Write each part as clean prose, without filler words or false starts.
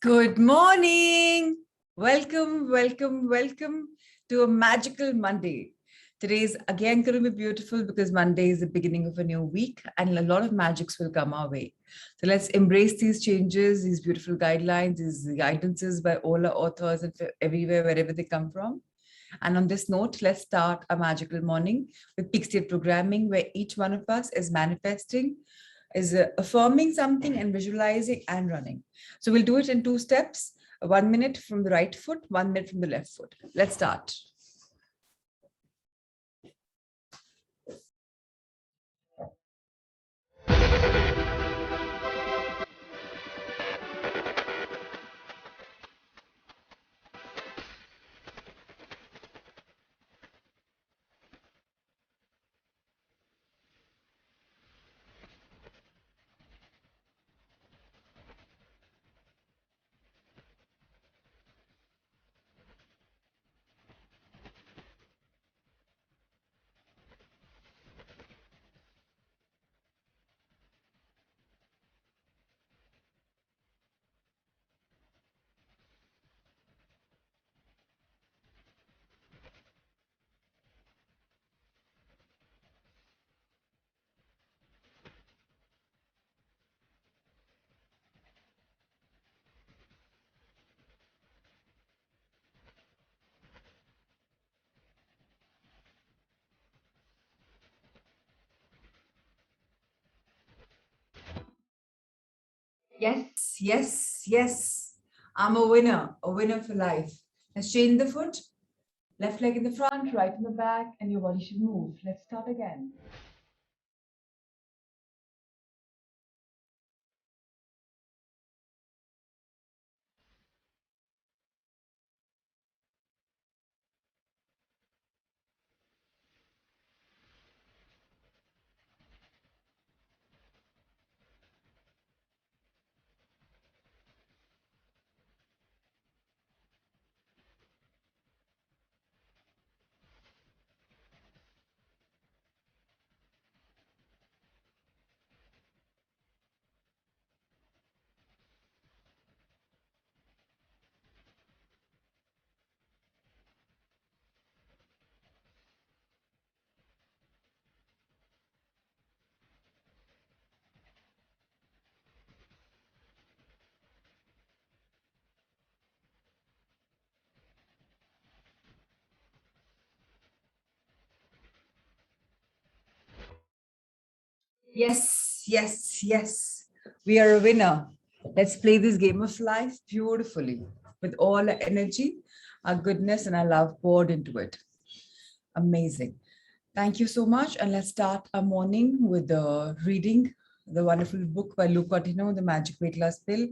Good morning. Welcome to a magical Monday. Today is again going to be beautiful because Monday is the beginning of a new week and a lot of magics will come our way. So let's embrace these changes, these beautiful guidelines, these guidances by all our authors and everywhere, wherever they come from. And on this note, let's start a magical morning with peak state programming, where each one of us is manifesting, is affirming something and visualizing and running. So we'll do it in 2 steps, 1 minute from the right foot, 1 minute from the left foot. Let's start. Yes. I'm a winner for life. Let's change the foot, left leg in the front, right in the back, and your body should move. Let's start again. Yes. We are a winner. Let's play this game of life beautifully with all our energy, our goodness, and our love poured into it. Amazing. Thank you so much. And let's start our morning with the reading the wonderful book by Luke Cotino, The Magic Weight Loss Pill.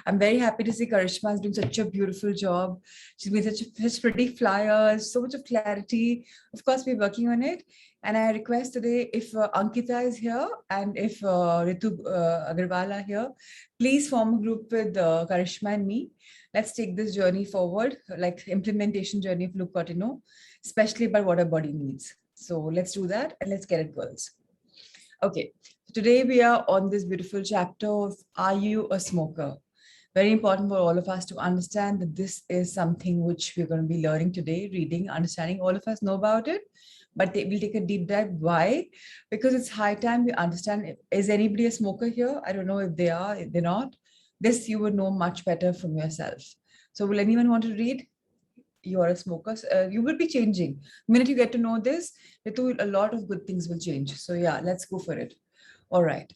I'm very happy to see Karishma is doing such a beautiful job. She's made such pretty flyers, so much of clarity. Of course, we're working on it. And I request today, if Ankita is here and if Ritu Agarwal are here, please form a group with Karishma and me. Let's take this journey forward, like implementation journey of Luke Cotino, especially about what our body needs. So let's do that and let's get it, girls. Okay, today we are on this beautiful chapter of Are You a Smoker? Very important for all of us to understand that this is something which we're going to be learning today, reading, understanding. All of us know about it, but we'll take a deep dive. Why? Because it's high time we understand. Is anybody a smoker here? I don't know if they are, if they're not. This you would know much better from yourself. So will anyone want to read? You are a smoker. You will be changing. The minute you get to know this, a lot of good things will change. So yeah, let's go for it. All right.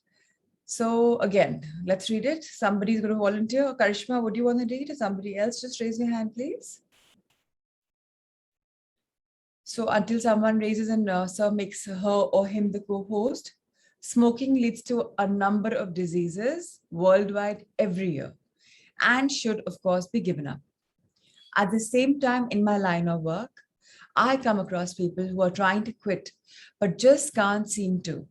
So again, let's read it. Somebody's going to volunteer. Karishma, would you want to read? Or somebody else? Just raise your hand, please. So until someone raises and sir makes her or him the co-host, smoking leads to a number of diseases worldwide every year and should, of course, be given up. At the same time, in my line of work, I come across people who are trying to quit, but just can't seem to.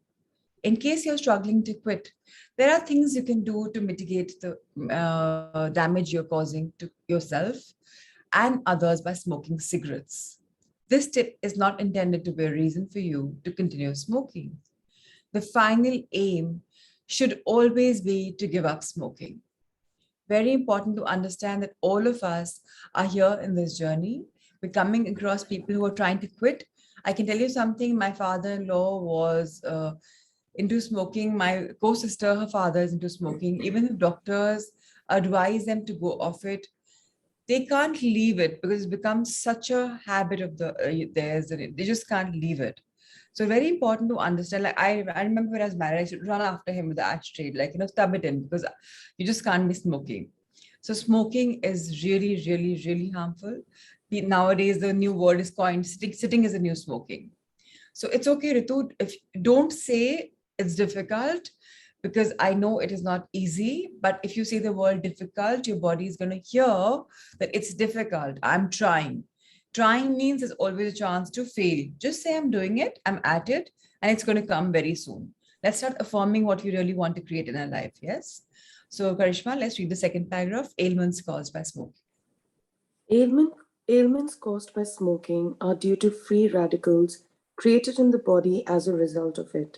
In case you're struggling to quit, there are things you can do to mitigate the damage you're causing to yourself and others by smoking cigarettes. This tip is not intended to be a reason for you to continue smoking. The final aim should always be to give up smoking. Very important to understand that all of us are here in this journey. We're coming across people who are trying to quit. I can tell you something. My father-in-law was into smoking. My co-sister, her father is into smoking. Even if doctors advise them to go off it, they can't leave it because it's become such a habit of theirs that they just can't leave it. So very important to understand. Like I remember when I was married, I should run after him with the ashtray, like stub it in because you just can't be smoking. So smoking is really, really, really harmful. Nowadays, the new word is coined sitting is a new smoking. So it's okay, Ritu, if don't say it's difficult because I know it is not easy. But if you say the word difficult, your body is going to hear that it's difficult. I'm trying. Trying means there's always a chance to fail. Just say I'm doing it, I'm at it, and it's going to come very soon. Let's start affirming what we really want to create in our life. Yes. So, Karishma, let's read the second paragraph, ailments caused by smoke. Ailment, ailments caused by smoking are due to free radicals created in the body as a result of it.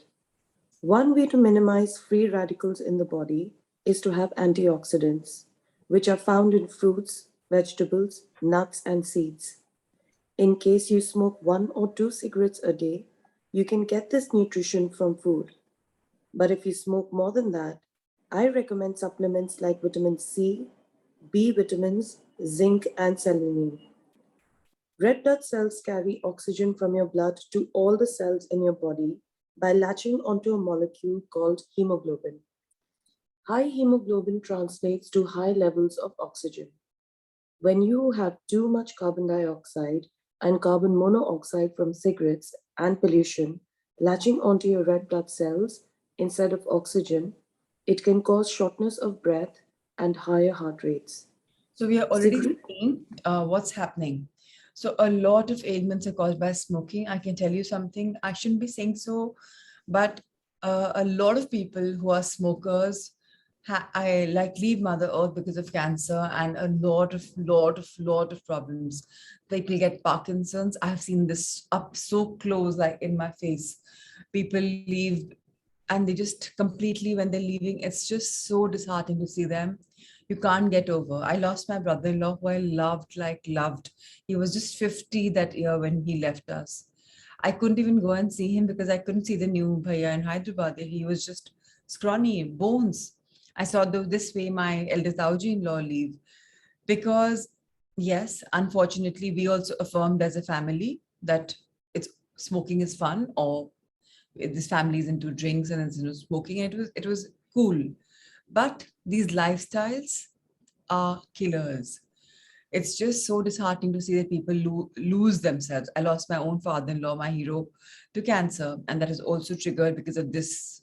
One way to minimize free radicals in the body is to have antioxidants, which are found in fruits, vegetables, nuts, and seeds. In case you smoke 1 or 2 cigarettes a day, you can get this nutrition from food. But if you smoke more than that, I recommend supplements like vitamin C, B vitamins, zinc, and selenium. Red blood cells carry oxygen from your blood to all the cells in your body by latching onto a molecule called hemoglobin. High hemoglobin translates to high levels of oxygen. When you have too much carbon dioxide and carbon monoxide from cigarettes and pollution latching onto your red blood cells instead of oxygen, it can cause shortness of breath and higher heart rates. So we are already Cigarette seeing what's happening. So a lot of ailments are caused by smoking. I can tell you something. I shouldn't be saying so, but a lot of people who are smokers, I like leave Mother Earth because of cancer and a lot of problems. People get Parkinson's. I've seen this up so close, like in my face. People leave and they just completely, when they're leaving, it's just so disheartening to see them. You can't get over. I lost my brother-in-law who I loved, like loved. He was just 50 that year when he left us. I couldn't even go and see him because I couldn't see the new bhaiya in Hyderabad. He was just scrawny, bones. I saw this way my eldest Auji-in-law leave because, yes, unfortunately, we also affirmed as a family that it's smoking is fun, or this family is into drinks and it's into smoking, and it was cool. But these lifestyles are killers. It's just so disheartening to see that people lose themselves. I lost my own father-in-law, my hero, to cancer, and that is also triggered because of this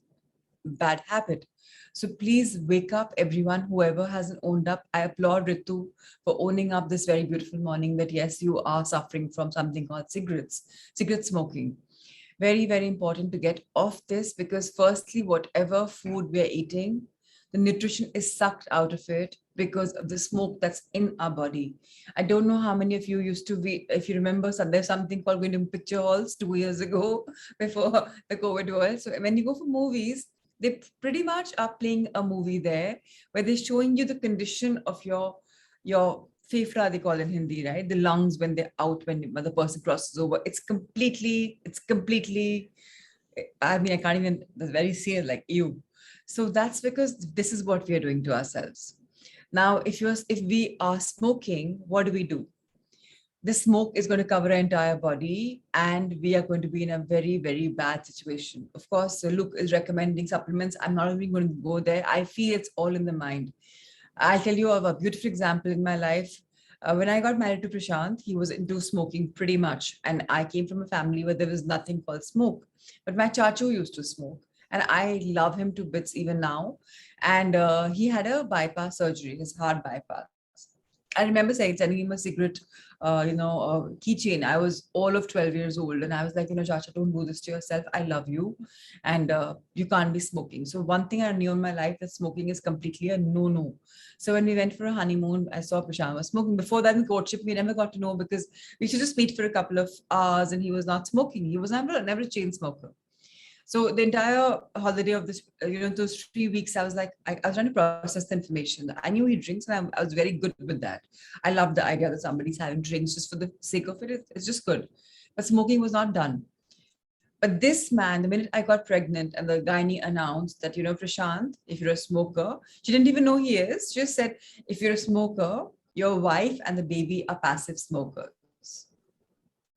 bad habit. So please wake up, everyone, whoever hasn't owned up. I applaud Ritu for owning up this very beautiful morning that yes, you are suffering from something called cigarette smoking. Very, very important to get off this because firstly, whatever food we're eating, the nutrition is sucked out of it because of the smoke that's in our body. I don't know how many of you used to be, if you remember, so there's something called going to picture halls 2 years ago before the COVID world. So when you go for movies, they pretty much are playing a movie there where they're showing you the condition of your fefra, they call in Hindi, right? The lungs when they're out, when the person crosses over. It's completely, I mean, I can't even, that's very serious, like you. So that's because this is what we are doing to ourselves. Now, if we are smoking, what do? The smoke is going to cover our entire body and we are going to be in a very, very bad situation. Of course, Luke is recommending supplements. I'm not even going to go there. I feel it's all in the mind. I'll tell you of a beautiful example in my life. When I got married to Prashant, he was into smoking pretty much. And I came from a family where there was nothing called smoke. But my chachu used to smoke. And I love him to bits even now. And he had a bypass surgery, his heart bypass. I remember sending him a secret, keychain. I was all of 12 years old, and I was like, Chacha, don't do this to yourself. I love you, and you can't be smoking. So one thing I knew in my life that smoking is completely a no-no. So when we went for a honeymoon, I saw Prashant was smoking. Before that, in courtship, we never got to know because we should just meet for a couple of hours, and he was not smoking. He was never a chain smoker. So the entire holiday of this, those 3 weeks, I was like, I was trying to process the information. I knew he drinks, and I was very good with that. I love the idea that somebody's having drinks just for the sake of it. It's just good. But smoking was not done. But this man, the minute I got pregnant and the gynae announced that, Prashant, if you're a smoker, she didn't even know he is. She just said, if you're a smoker, your wife and the baby are passive smokers.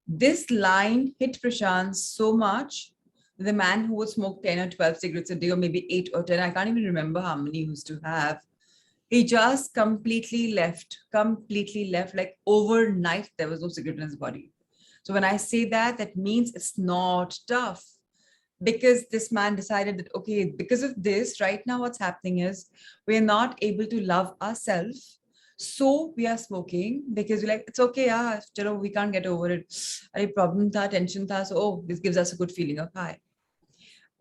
This line hit Prashant so much. The man who would smoke 10 or 12 cigarettes a day, or maybe 8 or 10, I can't even remember how many he used to have. He just completely left, like overnight, there was no cigarette in his body. So when I say that, that means it's not tough, because this man decided that, okay, because of this, right now what's happening is we're not able to love ourselves. So we are smoking because we're like, it's okay, we can't get over it. A problem tha, tension tha, so this gives us a good feeling of high.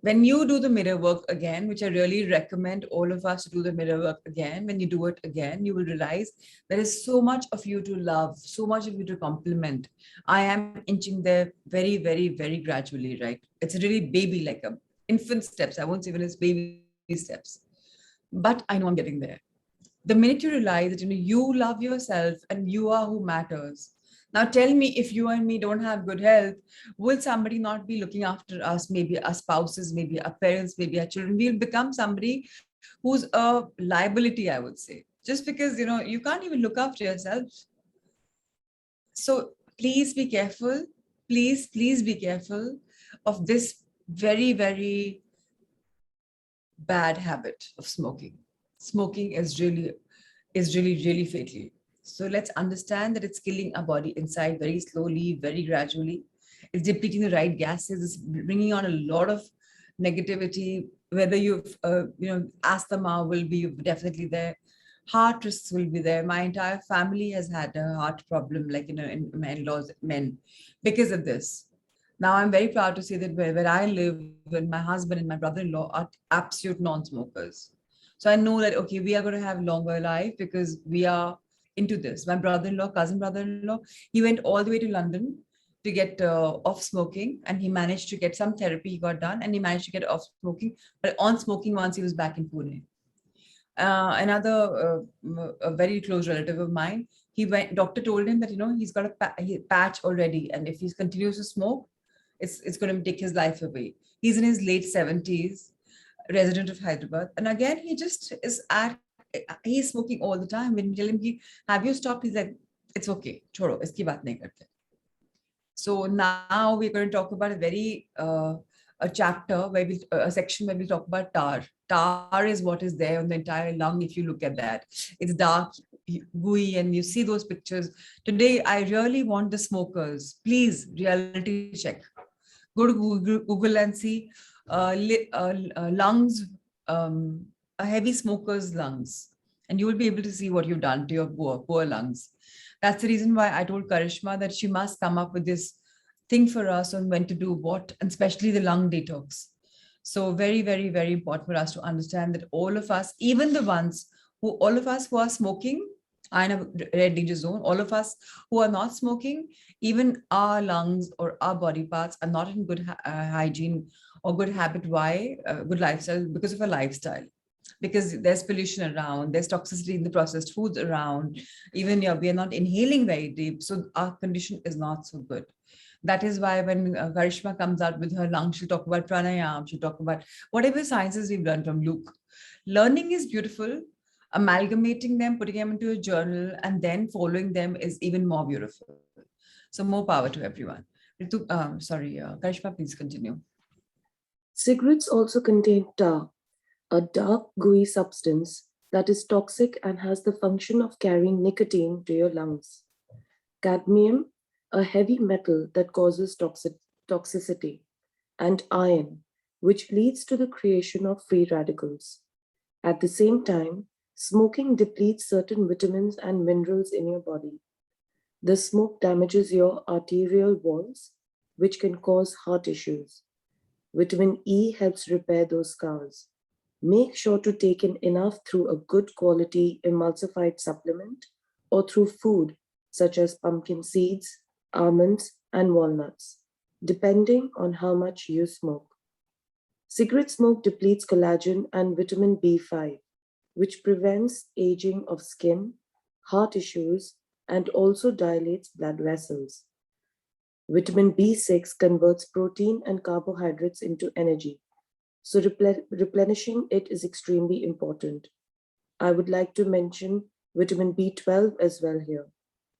When you do the mirror work again, which I really recommend all of us to do the mirror work again, when you do it again, you will realize there is so much of you to love, so much of you to compliment. I am inching there very, very, very gradually, right? It's really baby, like a infant steps. I won't say even it's baby steps, but I know I'm getting there. The minute you realize that you love yourself and you are who matters. Now tell me, if you and me don't have good health, will somebody not be looking after us? Maybe our spouses, maybe our parents, maybe our children. We'll become somebody who's a liability, I would say, just because you can't even look after yourself. So please be careful. Please be careful of this very, very bad habit of smoking. Smoking is really, really fatal. So let's understand that it's killing our body inside very slowly, very gradually. It's depleting the right gases. It's bringing on a lot of negativity. Whether you've, asthma will be definitely there. Heart risks will be there. My entire family has had a heart problem, like, in my in-laws, men, because of this. Now, I'm very proud to say that where I live, and my husband and my brother-in-law are absolute non-smokers. So I know that, okay, we are going to have longer life because we are into this. My brother-in-law, cousin brother-in-law, he went all the way to London to get off smoking, and he managed to get some therapy he got done, and he managed to get off smoking, but on smoking once he was back in Pune. Another a very close relative of mine, doctor told him that, he's got a patch already, and if he continues to smoke, it's going to take his life away. He's in his late 70s, resident of Hyderabad. And again, he's smoking all the time. When you tell him, have you stopped? He's like, it's okay. Choro, iski baat nahi karte. So now we're going to talk about a section where we'll talk about tar. Tar is what is there on the entire lung. If you look at that, it's dark, gooey, and you see those pictures. Today, I really want the smokers, please reality check. Go to Google and see lungs, a heavy smoker's lungs, and you will be able to see what you've done to your poor lungs. That's the reason why I told Karishma that she must come up with this thing for us on when to do what, and especially the lung detox. So very, very, very important for us to understand that all of us, even all of us who are smoking, are in a red danger zone. All of us who are not smoking, even our lungs or our body parts are not in good hygiene or good habit. Why? Good lifestyle, because of a lifestyle. Because there's pollution around, there's toxicity in the processed foods around, even we are not inhaling very deep, so our condition is not so good. That is why when Karishma comes out with her lungs, she'll talk about pranayam, she'll talk about whatever sciences we've learned from Luke. Learning is beautiful, amalgamating them, putting them into a journal, and then following them is even more beautiful. So more power to everyone. Karishma, please continue. Cigarettes also contain tar, a dark, gooey substance that is toxic and has the function of carrying nicotine to your lungs. Cadmium, a heavy metal that causes toxicity, and iron, which leads to the creation of free radicals. At the same time, smoking depletes certain vitamins and minerals in your body. The smoke damages your arterial walls, which can cause heart issues. Vitamin E helps repair those scars. Make sure to take in enough through a good quality emulsified supplement or through food such as pumpkin seeds, almonds, and walnuts, depending on how much you smoke. Cigarette smoke depletes collagen and vitamin B5, which prevents aging of skin, heart issues, and also dilates blood vessels. Vitamin B6 converts protein and carbohydrates into energy, so replenishing it is extremely important. I would like to mention vitamin B12 as well here.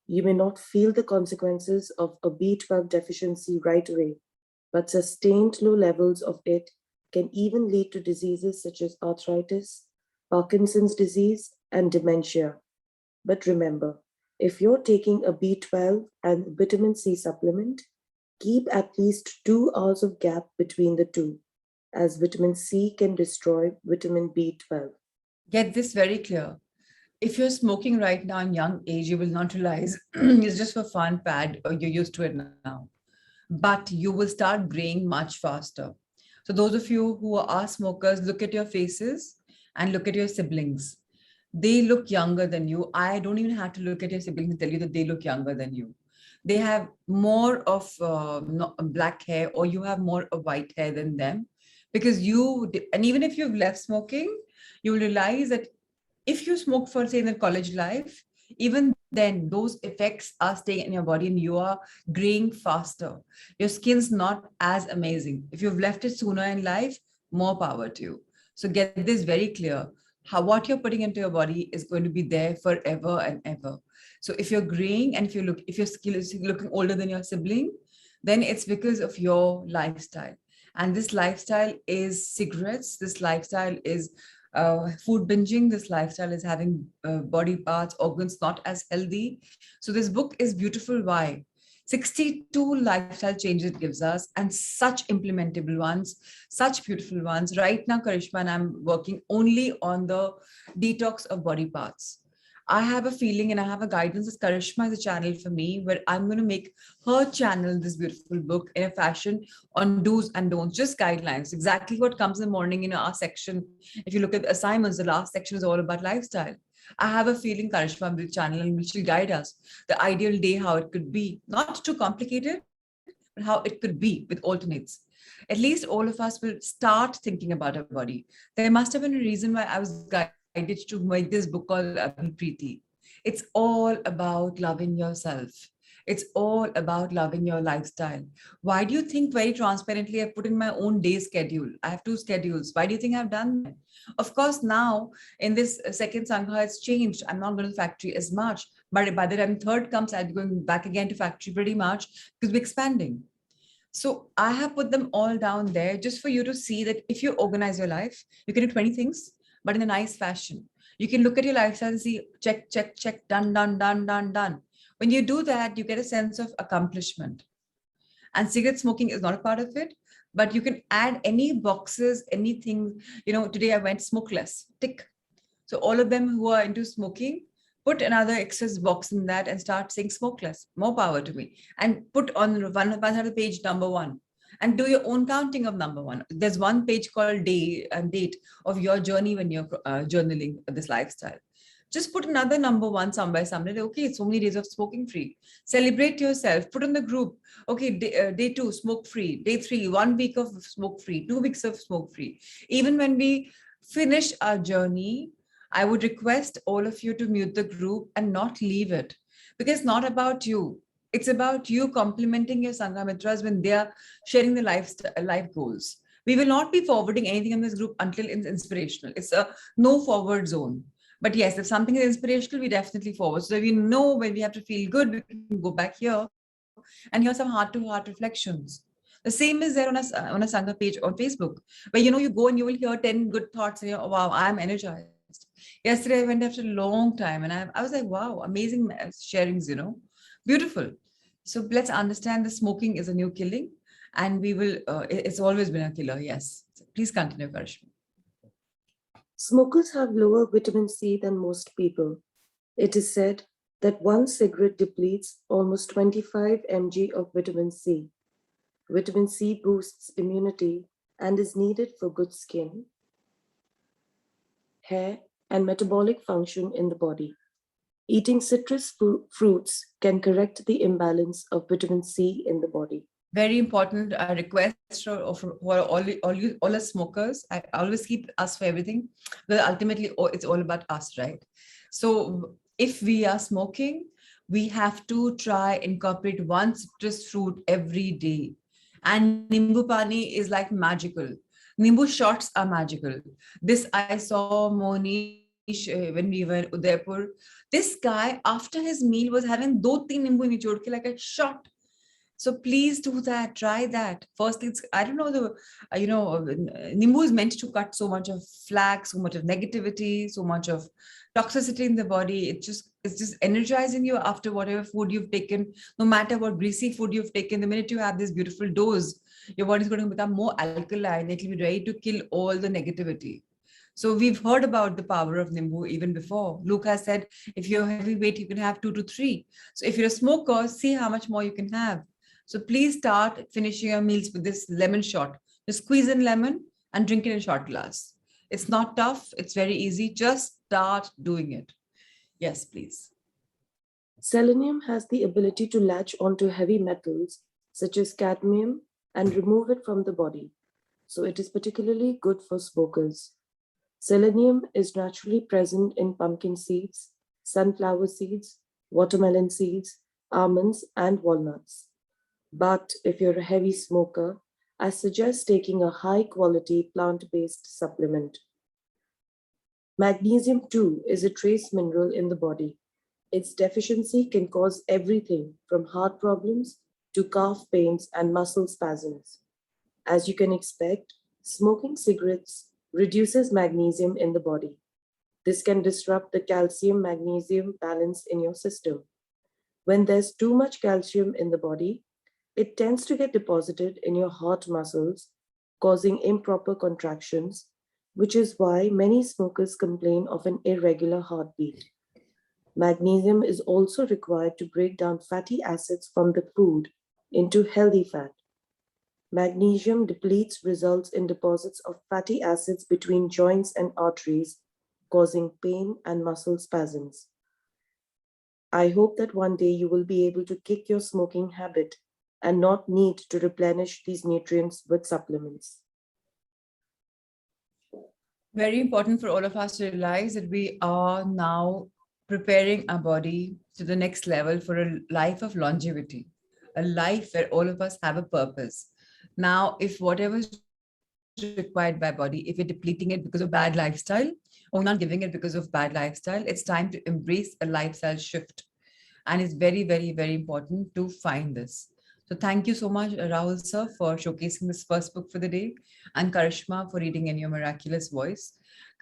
You may not feel the consequences of a B12 deficiency right away, but sustained low levels of it can even lead to diseases such as arthritis, Parkinson's disease, and dementia. But remember, if you're taking a B12 and vitamin C supplement, keep at least 2 hours of gap between the two, as vitamin C can destroy vitamin B12. Get this very clear. If you're smoking right now in young age, you will not realize it's just for fun, fad, or you're used to it now. But you will start graying much faster. So those of you who are smokers, look at your faces and look at your siblings. They look younger than you. I don't even have to look at your siblings and tell you that they look younger than you. They have more of black hair, or you have more of white hair than them, because and even if you've left smoking, you will realize that if you smoke for, say, in the college life, even then those effects are staying in your body and you are graying faster. Your skin's not as amazing. If you've left it sooner in life, more power to you. So get this very clear. How what you're putting into your body is going to be there forever and ever. So if you're graying and if your skin is looking older than your sibling, then it's because of your lifestyle. And this lifestyle is cigarettes. This lifestyle is food binging. This lifestyle is having body parts, organs not as healthy. So this book is beautiful. Why? 62 lifestyle changes it gives us, and such implementable ones, such beautiful ones. Right now, Karishma and I'm working only on the detox of body parts. I have a feeling and I have a guidance that Karishma is a channel for me, where I'm going to make her channel this beautiful book in a fashion on do's and don'ts, just guidelines, exactly what comes in the morning in our section. If you look at the assignments, the last section is all about lifestyle. I have a feeling Karishma will channel and which will guide us the ideal day, how it could be, not too complicated, but how it could be with alternates. At least all of us will start thinking about our body. There must have been a reason why I was guided to make this book called Abhipriti. It's all about loving yourself. It's all about loving your lifestyle. Why do you think very transparently I've put in my own day schedule? I have 2 schedules. Why do you think I've done that? Of course, now in this second Sangha, it's changed. I'm not going to the factory as much. But by the time third comes, I'll be going back again to factory pretty much because we're expanding. So I have put them all down there just for you to see that if you organize your life, you can do 20 things, but in a nice fashion. You can look at your lifestyle and see, check, check, check, done, done, done, done, done. When you do that, you get a sense of accomplishment. And cigarette smoking is not a part of it, but you can add any boxes, anything. Today I went smokeless, tick. So all of them who are into smoking, put another excess box in that and start saying smokeless. More power to me. And put on one side of the page number 1, and do your own counting of number 1. There's one page called day and date of your journey when you're journaling this lifestyle. Just put another number 1 somewhere. Okay, it's so many days of smoking free. Celebrate yourself. Put on the group. Okay, day 2, smoke free. Day 3, 1 week of smoke free. 2 weeks of smoke free. Even when we finish our journey, I would request all of you to mute the group and not leave it, because it's not about you. It's about you complimenting your Sangha Mitras when they are sharing the life goals. We will not be forwarding anything in this group until it's inspirational. It's a no forward zone. But yes, if something is inspirational, we definitely forward. So that we know when we have to feel good, we can go back here and hear some heart-to-heart reflections. The same is there on a Sangha page on Facebook, where you go and you will hear 10 good thoughts and you're, oh, wow, I'm energized. Yesterday I went after a long time and I was like, wow, amazing sharings. Beautiful. So let's understand the smoking is a new killing, and it's always been a killer. Yes. Please continue, Karishma. Smokers have lower vitamin C than most people. It is said that one cigarette depletes almost 25 mg of vitamin C. Vitamin C boosts immunity and is needed for good skin, hair, and metabolic function in the body. Eating citrus fruits can correct the imbalance of vitamin C in the body. Very important request for all us smokers. I always keep us for everything, but ultimately it's all about us, right? So if we are smoking, we have to try incorporate one citrus fruit every day. And nimbu pani is like magical. Nimbu shots are magical. This I saw Monish when we were in Udaipur. This guy, after his meal, was having do teen nimbu nichod ke like a shot. So please do that. Try that. Firstly, it's I don't know the nimbu is meant to cut so much of flack, so much of negativity, so much of toxicity in the body. It's just energizing you after whatever food you've taken, no matter what greasy food you've taken. The minute you have this beautiful dose, your body is going to become more alkaline. It will be ready to kill all the negativity. So we've heard about the power of Nimbu even before. Luke has said, if you're heavyweight, you can have 2 to 3. So if you're a smoker, see how much more you can have. So please start finishing your meals with this lemon shot. Just squeeze in lemon and drink it in shot glass. It's not tough. It's very easy. Just start doing it. Yes, please. Selenium has the ability to latch onto heavy metals such as cadmium and remove it from the body, so it is particularly good for smokers. Selenium is naturally present in pumpkin seeds, sunflower seeds, watermelon seeds, almonds, and walnuts. But if you're a heavy smoker, I suggest taking a high quality plant based supplement. Magnesium, too, is a trace mineral in the body. Its deficiency can cause everything from heart problems to calf pains and muscle spasms. As you can expect, smoking cigarettes reduces magnesium in the body. This can disrupt the calcium magnesium balance in your system. When there's too much calcium in the body, it tends to get deposited in your heart muscles, causing improper contractions, which is why many smokers complain of an irregular heartbeat. Magnesium is also required to break down fatty acids from the food into healthy fat. Magnesium depletes results in deposits of fatty acids between joints and arteries, causing pain and muscle spasms. I hope that one day you will be able to kick your smoking habit and not need to replenish these nutrients with supplements. Very important for all of us to realize that we are now preparing our body to the next level for a life of longevity, a life where all of us have a purpose. Now, if whatever is required by body, if you're depleting it because of bad lifestyle, or not giving it because of bad lifestyle, it's time to embrace a lifestyle shift. And it's very, very, very important to find this. So thank you so much, Rahul sir, for showcasing this first book for the day, and Karishma for reading in your miraculous voice.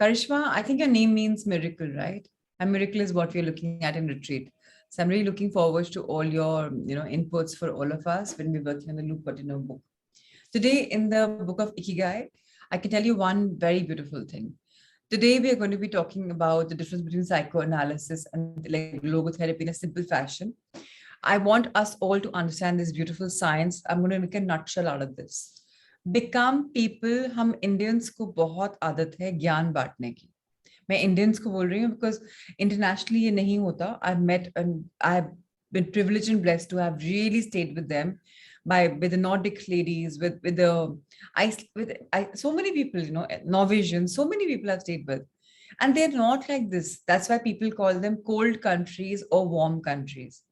Karishma, I think your name means miracle, right? And miracle is what we're looking at in retreat. So I'm really looking forward to all your, inputs for all of us when we're working on the Luke Patino book. Today, in the book of Ikigai, I can tell you one very beautiful thing. Today, we are going to be talking about the difference between psychoanalysis and like logotherapy in a simple fashion. I want us all to understand this beautiful science. I'm going to make a nutshell out of this. Become people, हम Indians को बहुत आदत है ज्ञान बांटने की. मैं Indians को बोल रही हूँ because internationally ये नहीं होता. I've met and I've been privileged and blessed to have really stayed with them with the Nordic ladies, with the so many people, Norwegians, so many people I've stayed with. And they're not like this. That's why people call them cold countries or warm countries.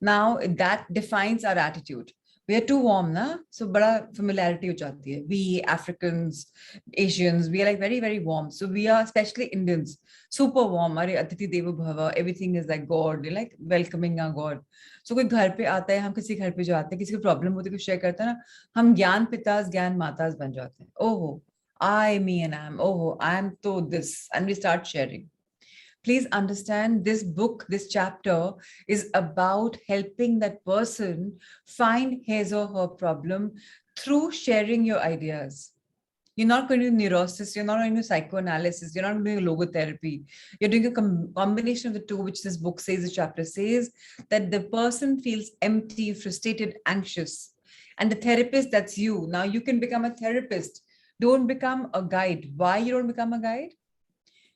Now that defines our attitude. We are too warm, na? So bada familiarity ho jati hai. We Africans, Asians, we are like very, very warm. So we are, especially Indians, super warm. Are Atiti Devo Bhava, everything is like God, we're like welcoming our God. So कोई घर पे आता है, हम किसी घर पे जाते हैं, किसी को प्रॉब्लम होती है, कुछ शेयर करता है ना, हम ज्ञान पितास ज्ञान मातास बन जाते हैं. Oh, I, me, and I'm. Oh, I'm to this, and we start sharing. Please understand this book, this chapter is about helping that person find his or her problem through sharing your ideas. You're not going to do neurosis, you're not going to do psychoanalysis, you're not doing logotherapy. You're doing a combination of the two, which this book says, the chapter says, that the person feels empty, frustrated, anxious. And the therapist, that's you. Now you can become a therapist. Don't become a guide. Why you don't become a guide?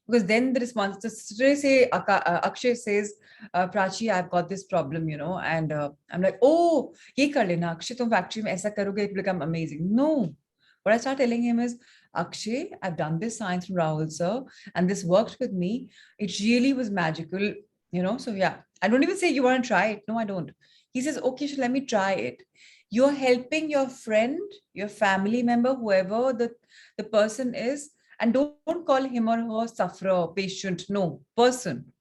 Because then the response, so today say, Akshay says, Prachi, I've got this problem, and I'm like, oh, ye kar lena, Akshay, tum factory mein aisa karoge, it will become amazing. No. What I start telling him is, Akshay, I've done this science from Rahul sir, and this worked with me. It really was magical, So yeah, I don't even say you want to try it. No, I don't. He says, okay, so let me try it. You're helping your friend, your family member, whoever the person is, and don't call him or her sufferer, patient. No, person.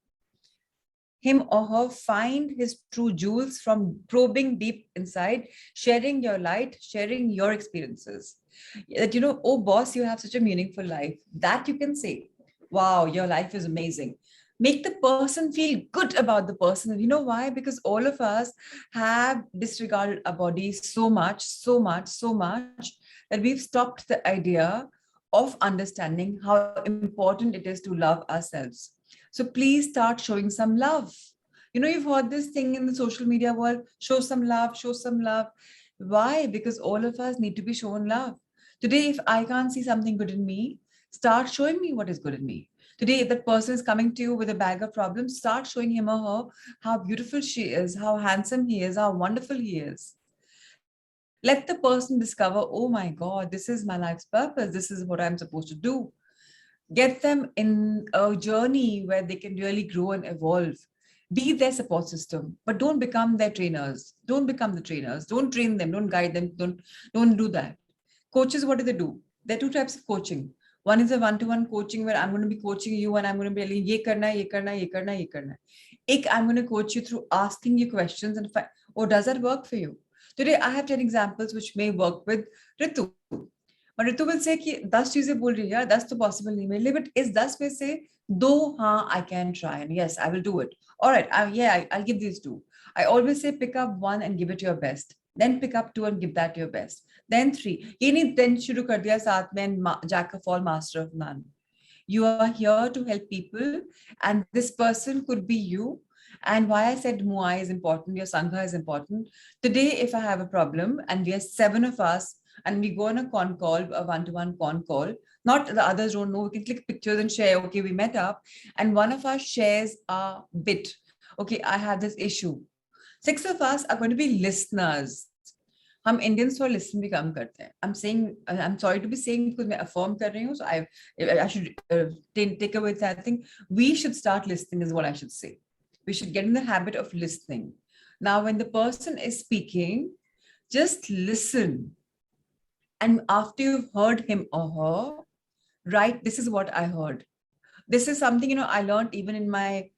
Him or her find his true jewels from probing deep inside, sharing your light, sharing your experiences. That, oh, boss, you have such a meaningful life. That you can say, wow, your life is amazing. Make the person feel good about the person. You know why? Because all of us have disregarded our bodies so much, so much, so much that we've stopped the idea of understanding how important it is to love ourselves. So please start showing some love. You've heard this thing in the social media world, show some love, show some love. Why? Because all of us need to be shown love. Today, if I can't see something good in me, start showing me what is good in me. Today, if that person is coming to you with a bag of problems, start showing him or her how beautiful she is, how handsome he is, how wonderful he is. Let the person discover, oh my God, this is my life's purpose. This is what I'm supposed to do. Get them in a journey where they can really grow and evolve. Be their support system, but don't become their trainers. Don't become the trainers. Don't train them. Don't guide them. Don't do that. Coaches, what do? There are two types of coaching. One is a one-to-one coaching where I'm going to be coaching you and I'm going to be telling you, ye karna, ye karna, ye karna, ye karna. I'm going to coach you through asking you questions and oh, does that work for you? Today, I have 10 examples which may work with Ritu. But Ritu will say कि 10 चीजें बोल रही है यार, 10 तो possible नहीं मेरे लिए, but इस 10 में से 2, हाँ, I can try and yes, I will do it. All right, I'll give these 2. I always say pick up 1 and give it your best. Then pick up 2 and give that your best. Then 3. ये नहीं then शुरू कर दिया साथ में jack of all, master of none. You are here to help people, and this person could be you. And why I said Muay is important, your Sangha is important. Today, if I have a problem and we are 7 of us and we go on a con call, a one-to-one con call, not the others don't know, we can click pictures and share, okay, we met up, and one of us shares a bit. Okay, I have this issue. 6 of us are going to be listeners. हम Indians थोड़ा listen भी कम करते हैं. I'm sorry to be saying because मैं affirm कर रही हूँ, so I should take away that thing. We should start listening is what I should say. We should get in the habit of listening. Now, when the person is speaking, just listen. And after you've heard him or her, write, this is what I heard. This is something, I learned even in my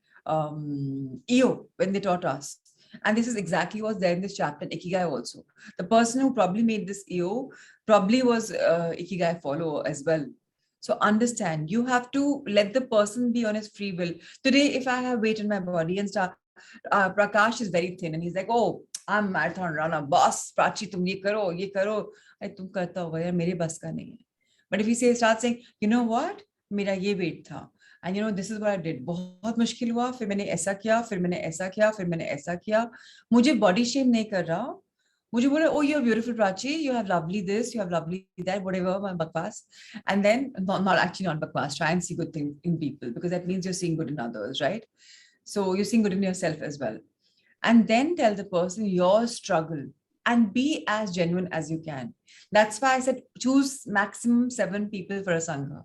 EO when they taught us. And this is exactly what's there in this chapter in Ikigai also. The person who probably made this EO probably was Ikigai follower as well. So understand, you have to let the person be on his free will. Today, if I have weight in my body and Prakash is very thin and he's like, oh, I'm marathon runner, boss, Prachi, tum ye karo, ye karo. Tum karta hoga yaar, mere bas ka nahi hai. But if he start saying, you know what, mera ye weight tha. And this is what I did. बहुत मुश्किल हुआ, फिर मैंने ऐसा किया, फिर मैंने ऐसा किया, फिर मैंने ऐसा किया. मुझे body shame नहीं कर रहा. मुझे बोले, oh, you're beautiful, Prachi. You have lovely this, you have lovely that, whatever, bakwas. And then, not actually not bakwas. Try and see good things in people because that means you're seeing good in others, right? So you're seeing good in yourself as well. And then tell the person your struggle and be as genuine as you can. That's why I said choose maximum 7 people for a Sangha,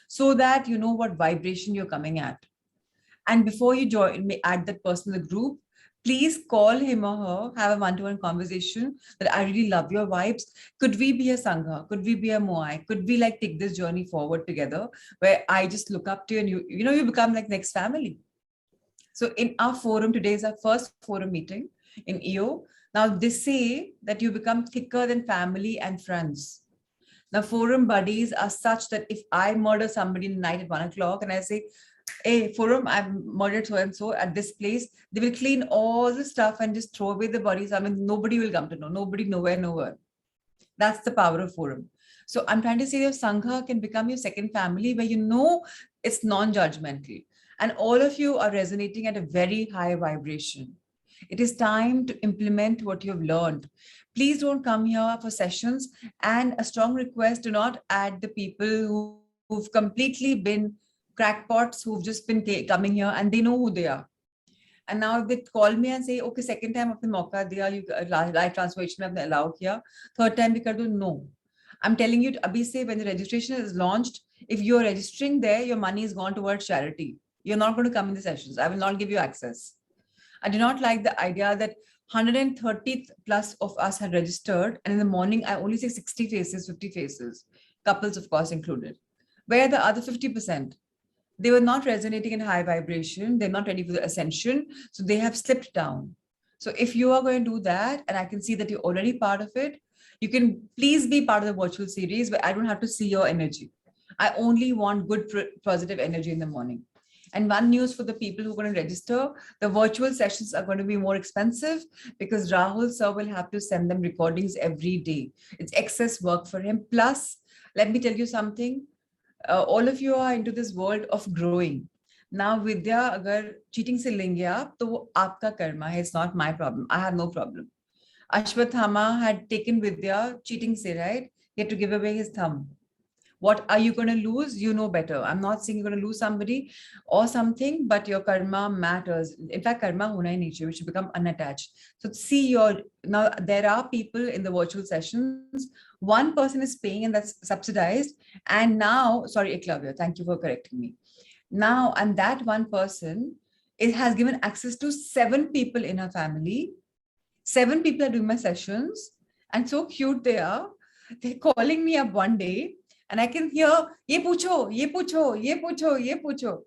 so that you know what vibration you're coming at. And before you add that person in the group, please call him or her, have a one-to-one conversation that I really love your vibes. Could we be a Sangha? Could we be a Moai? Could we take this journey forward together where I just look up to you and you become like next family. So in our forum, today is our first forum meeting in EO. Now they say that you become thicker than family and friends. Now, forum buddies are such that if I murder somebody in the night at 1 o'clock and I say, hey, forum, I've murdered so-and-so at this place, they will clean all the stuff and just throw away the bodies. I mean, nobody will come to know. Nobody, nowhere. That's the power of forum. So I'm trying to say your Sangha can become your second family where it's non-judgmental. And all of you are resonating at a very high vibration. It is time to implement what you've learned. Please don't come here for sessions. And a strong request, do not add the people who've completely been crackpots who've just been coming here and they know who they are. And now if they call me and say, okay, second time आपने मौका दिया, you live transformation में आपने allow किया, third time भी कर दो, no. I'm telling you, abhi se, when the registration is launched, if you're registering there, your money is gone towards charity. You're not going to come in the sessions. I will not give you access. I do not like the idea that 130 plus of us had registered, and in the morning I only see 60 faces, 50 faces, couples of course included. Where are the other 50%? They were not resonating in high vibration. They're not ready for the ascension. So they have slipped down. So if you are going to do that, and I can see that you're already part of it, you can please be part of the virtual series where I don't have to see your energy. I only want good, positive energy in the morning. And one news for the people who are going to register, the virtual sessions are going to be more expensive because Rahul sir will have to send them recordings every day. It's excess work for him. Plus, let me tell you something. All of you are into this world of growing. Now, Vidya, agar cheating se lenge aap, to wo aapka karma hai. It's not my problem. I have no problem. Ashwathama had taken Vidya cheating se, right? He had to give away his thumb. What are you going to lose? You know better. I'm not saying you're going to lose somebody or something, but your karma matters. In fact, karma hona hi nahi chahiye. We should become unattached. So see now there are people in the virtual sessions. One person is paying and that's subsidized. And now, sorry, Eklavya, thank you for correcting me. Now, and that one person, it has given access to 7 people in her family. 7 people are doing my sessions and so cute they are. They're calling me up one day and I can hear, ye pucho, ye pucho, ye pucho, ye pucho.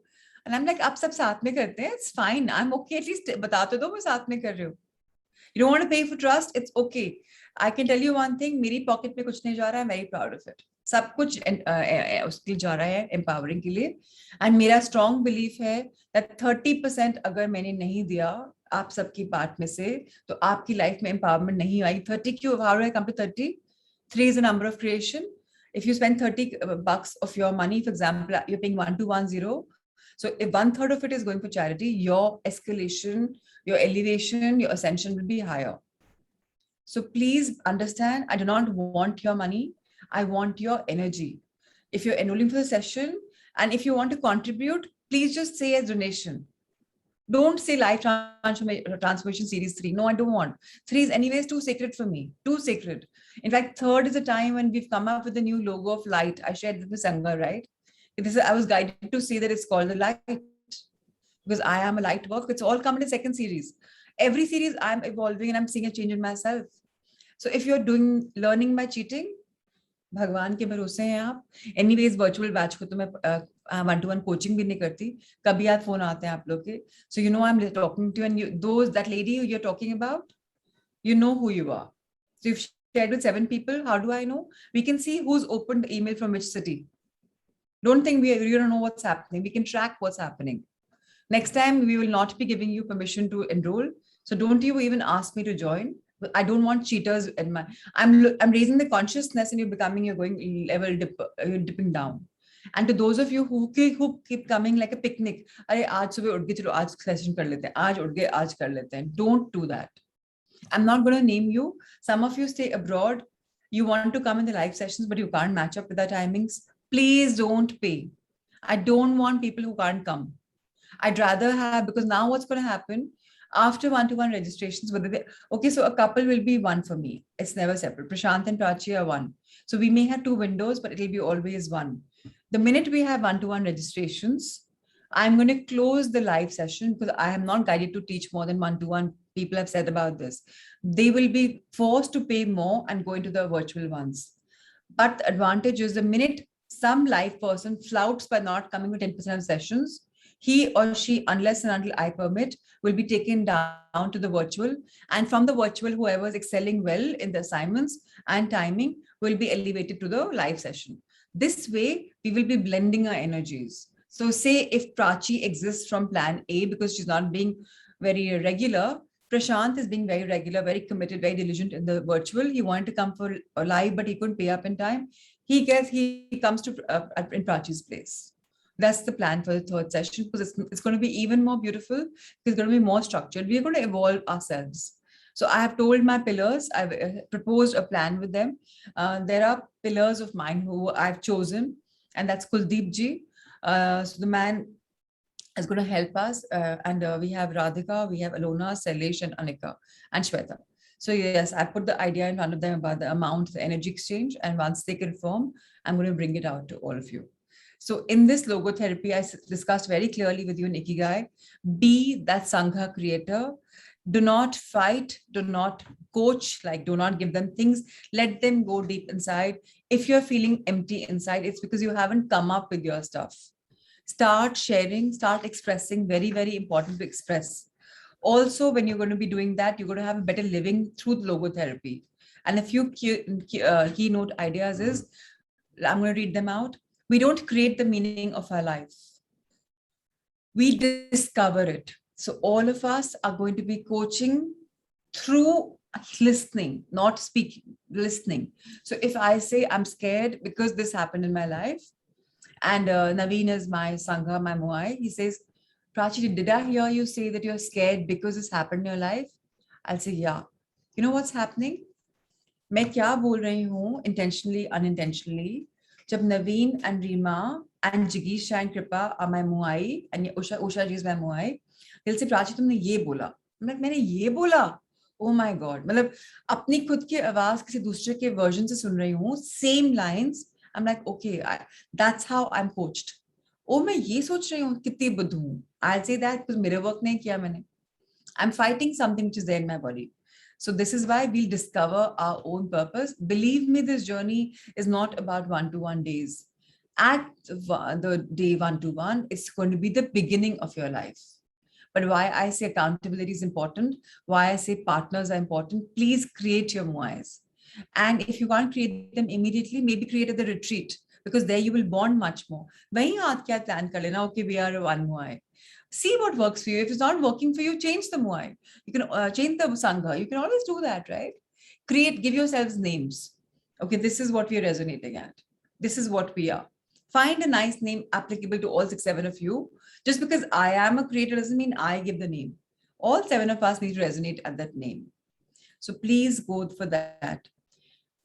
And I'm like, आप सब साथ में करते हैं, it's fine. I'm okay. At least बता तो दो मैं साथ में कर रही हूँ. You don't want to pay for trust, it's okay. I can tell you one thing, मेरी pocket में कुछ नहीं जा रहा है, I'm very proud of it. सब कुछ उसके लिए जा रहा है, empowering के लिए. And मेरा strong belief है that 30% अगर मैंने नहीं दिया आप सबकी पार्ट में से, तो आपकी लाइफ में empowerment नहीं आई. 30 क्यों? How do I come to 30? 3 is the number of creation. If you spend 30 bucks of your money, for example, you're paying 1210. So if 1/3 of it is going for charity, your escalation, your elevation, your ascension will be higher. So please understand, I do not want your money. I want your energy. If you're enrolling for the session and if you want to contribute, please just say as donation. Don't say life transformation series 3. No, I don't want. 3 is anyways too sacred for me. Too sacred. In fact, 3rd is the time when we've come up with a new logo of light. I shared with Sangha, right? I was guided to say that it's called the light because I am a light work. It's all come in the 2nd series. Every series I'm evolving and I'm seeing a change in myself. So if you're learning by cheating, भगवान के भरोसे हैं आप. Anyways, virtual batch को तो मैं 1-to-1 coaching भी नहीं करती. कभी आप फोन आते हैं आप लोग के. So you know I'm talking to you and that lady you're talking about, you know who you are. So you've shared with 7 people. How do I know? We can see who's opened email from which city. Don't think we don't know what's happening. We can track what's happening. Next time we will not be giving you permission to enroll. So don't you even ask me to join. I don't want cheaters in my. I'm raising the consciousness, and you're going level you're dipping down. And to those of you who keep coming like a picnic, अरे आज सुबह उठ के चलो आज session कर लेते हैं, आज उठ के आज कर लेते हैं. Don't do that. I'm not going to name you. Some of you stay abroad. You want to come in the live sessions, but you can't match up with the timings. Please don't pay. I don't want people who can't come. I'd rather have, because now what's going to happen after 1-to-1 registrations, okay, so a couple will be one for me. It's never separate. Prashant and Prachi are one. So we may have 2 windows, but it'll be always one. The minute we have 1-to-1 registrations, I'm going to close the live session because I am not guided to teach more than 1-to-1. People have said about this. They will be forced to pay more and go into the virtual ones. But the advantage is the minute some live person flouts by not coming to 10% of sessions, he or she, unless and until I permit, will be taken down to the virtual. And from the virtual, whoever is excelling well in the assignments and timing will be elevated to the live session. This way, we will be blending our energies. So say if Prachi exists from plan A because she's not being very regular, Prashant is being very regular, very committed, very diligent in the virtual. He wanted to come for a live, but he couldn't pay up in time. He comes to in Prachi's place. That's the plan for the 3rd session because it's going to be even more beautiful. It's going to be more structured. We're going to evolve ourselves. So I have told my pillars, I've proposed a plan with them. There are pillars of mine who I've chosen, and that's Kuldeep ji. So the man is going to help us. And we have Radhika, we have Alona, Sailesh, and Anika, and Shweta. So yes, I put the idea in front of them about the amount, the energy exchange. And once they confirm, I'm going to bring it out to all of you. So in this logotherapy, I discussed very clearly with you in Ikigai, be that Sangha creator. Do not fight, do not coach, like do not give them things. Let them go deep inside. If you're feeling empty inside, it's because you haven't come up with your stuff. Start sharing, start expressing. Very, very important to express. Also, when you're going to be doing that, you're going to have a better living through the logotherapy. And a few keynote ideas is, I'm going to read them out. We don't create the meaning of our life. We discover it. So all of us are going to be coaching through listening, not speaking, listening. So if I say I'm scared because this happened in my life, and Naveen is my Sangha, my Moai, he says, Prachi, did I hear you say that you're scared because this happened in your life? I'll say, yeah. You know what's happening? मैं क्या बोल रही हूँ intentionally, unintentionally. जब Naveen and Rima and Jigisha and Kripa are my Muai, and Usha ji is my Muai, they'll say, Prachi, तुमने ये बोला. I'm like, मैंने ये बोला? Oh my God. मतलब अपनी खुद की आवाज किसी दूसरे के वर्जन से सुन रही हूँ, same lines. I'm like, okay, that's how I'm coached. Oh, मैं ये सोच रही हूँ कितनी बुद्ध हूँ. I'll say that because मेरे work नहीं किया मैंने. I'm fighting something which is there in my body. So this is why we'll discover our own purpose. Believe me, this journey is not about one-to-one days. At the day one-to-one, it's going to be the beginning of your life. But why I say accountability is important, why I say partners are important, please create your Muais. And if you can't create them immediately, maybe create at the retreat, because there you will bond much more. वहीं आके क्या plan कर लेना, okay, we are one Muai. See what works for you. If it's not working for you, change the Muai. You can change the Sangha. You can always do that, right? Give yourselves names. Okay, this is what we are resonating at. This is what we are. Find a nice name applicable to all 6, 7 of you. Just because I am a creator doesn't mean I give the name. All 7 of us need to resonate at that name. So please go for that.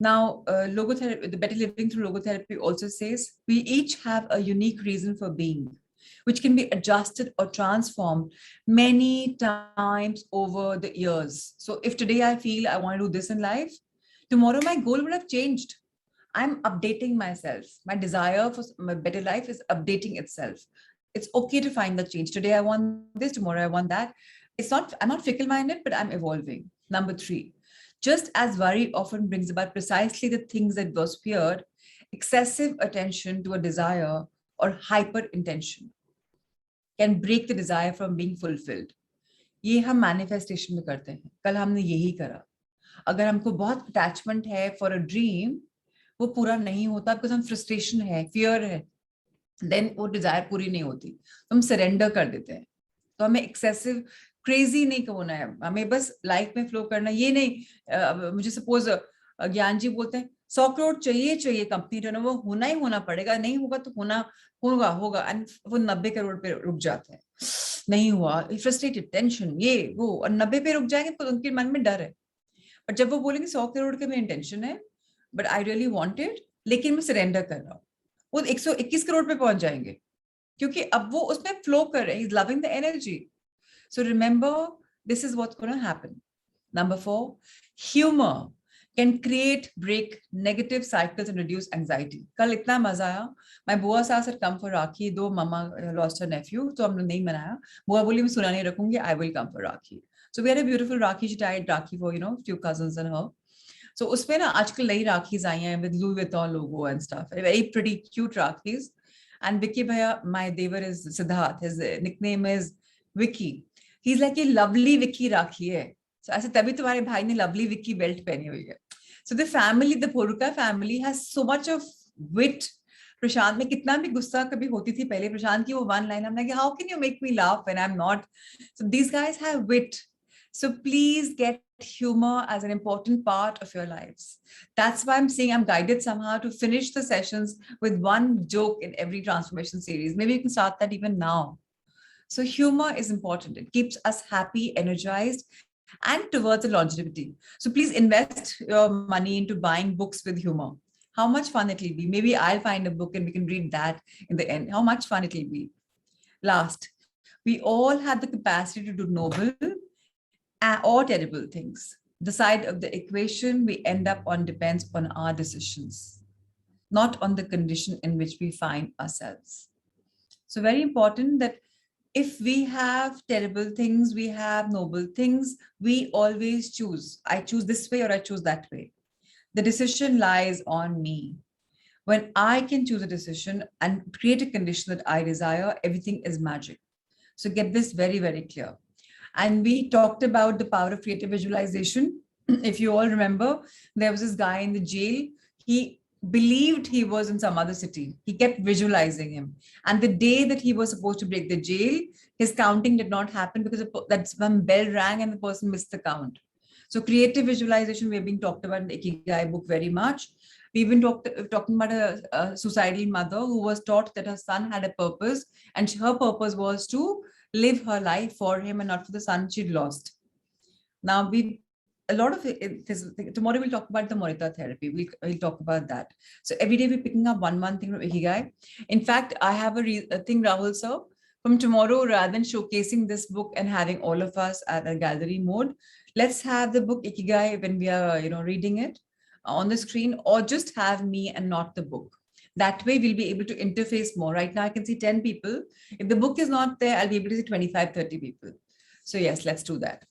Now, logotherapy, the Better Living Through Logotherapy also says we each have a unique reason for being, which can be adjusted or transformed many times over the years. So if today I feel I want to do this in life, tomorrow my goal would have changed. I'm updating myself. My desire for my better life is updating itself. It's okay to find the change. Today I want this, tomorrow I want that. I'm not fickle-minded, but I'm evolving. Number 3, just as worry often brings about precisely the things that was feared, excessive attention to a desire or hyper intention can break the desire from being fulfilled. ये हम manifestation में करते हैं. कल हमने यही करा. अगर हमको बहुत attachment है for a dream, वो पूरा नहीं होता because हम frustration है, fear है, then वो desire पूरी नहीं होती. तो हम surrender कर देते हैं. तो हमें excessive crazy नहीं होना है. हमें बस life में flow करना. ये नहीं मुझे suppose ज्ञान जी बोलते हैं 100 करोड़ चाहिए कंपनी टर्नओवर होना ही होना पड़ेगा. नहीं होगा तो होगा एंड वो 90 करोड़ पे रुक जाते हैं. नहीं हुआ, फ्रस्ट्रेटेड, टेंशन, ये वो, और 90 पे रुक जाएंगे तो उनके मन में डर है. बट जब वो बोलेंगे 100 करोड़ के मेरी इंटेंशन है but I really want it, लेकिन मैं सरेंडर कर रहा हूँ, वो 121 करोड़ पे पहुंच जाएंगे क्योंकि अब वो उसमें फ्लो कर रहे हैं. He's loving the energy. So remember, this is what's going to happen. Number 4, humor can break negative cycles and reduce anxiety. कल इतना मजा आया. My बुआ सास had come for Rakhi, though mama lost her nephew, तो हम लोग नहीं मनाया. बुआ बोली मैं सुना नहीं रखूंगी, I will come for Rakhi. So we had a beautiful Rakhi. She tied Rakhi for, few cousins and her. So उसमें ना आजकल नई राखीज आई हैं with Louis Vuitton logo and stuff. Very pretty, cute Rakhis. And Vicky Bhaiya, my devar is Siddharth. His nickname is Vicky. He's like a lovely Vicky Rakhi hai. So ऐसे तभी तुम्हारे भाई ने lovely Vicky belt पहनी हुई है. So the family, the Poruka family has so much of wit. प्रशांत में कितना भी गुस्सा कभी होती थी पहले, प्रशांत की वो one line, I'm like, how can you make me laugh when I'm not? So these guys have wit. So please get humor as an important part of your lives. That's why I'm saying I'm guided somehow to finish the sessions with one joke in every transformation series. Maybe you can start that even now. So humor is important. It keeps us happy, energized, and towards a longevity. So please invest your money into buying books with humor. How much fun it'll be. Maybe I'll find a book and we can read that in the end. How much fun it'll be. Last, we all have the capacity to do noble or terrible things. The side of the equation we end up on depends on our decisions, not on the condition in which we find ourselves. So very important that if we have terrible things, we have noble things, we always choose. I choose this way or I choose that way. The decision lies on me. When I can choose a decision and create a condition that I desire, everything is magic. So get this very, very clear. And we talked about the power of creative visualization. If you all remember, there was this guy in the jail. He believed he was in some other city. He kept visualizing him. And the day that he was supposed to break the jail, his counting did not happen because that some bell rang and the person missed the count. So creative visualization, we've been talked about in the Ikigai book very much. We've been talking about a suicidal mother who was taught that her son had a purpose, and her purpose was to live her life for him and not for the son she'd lost. Now a lot of tomorrow we'll talk about the Morita therapy. We'll talk about that. So every day we're picking up one thing from Ikigai. In fact, I have a thing, Rahul sir, from tomorrow, rather than showcasing this book and having all of us at a gallery mode, let's have the book Ikigai when we are reading it on the screen, or just have me and not the book. That way we'll be able to interface more. Right now I can see 10 people. If the book is not there, I'll be able to see 25, 30 people. So yes, let's do that.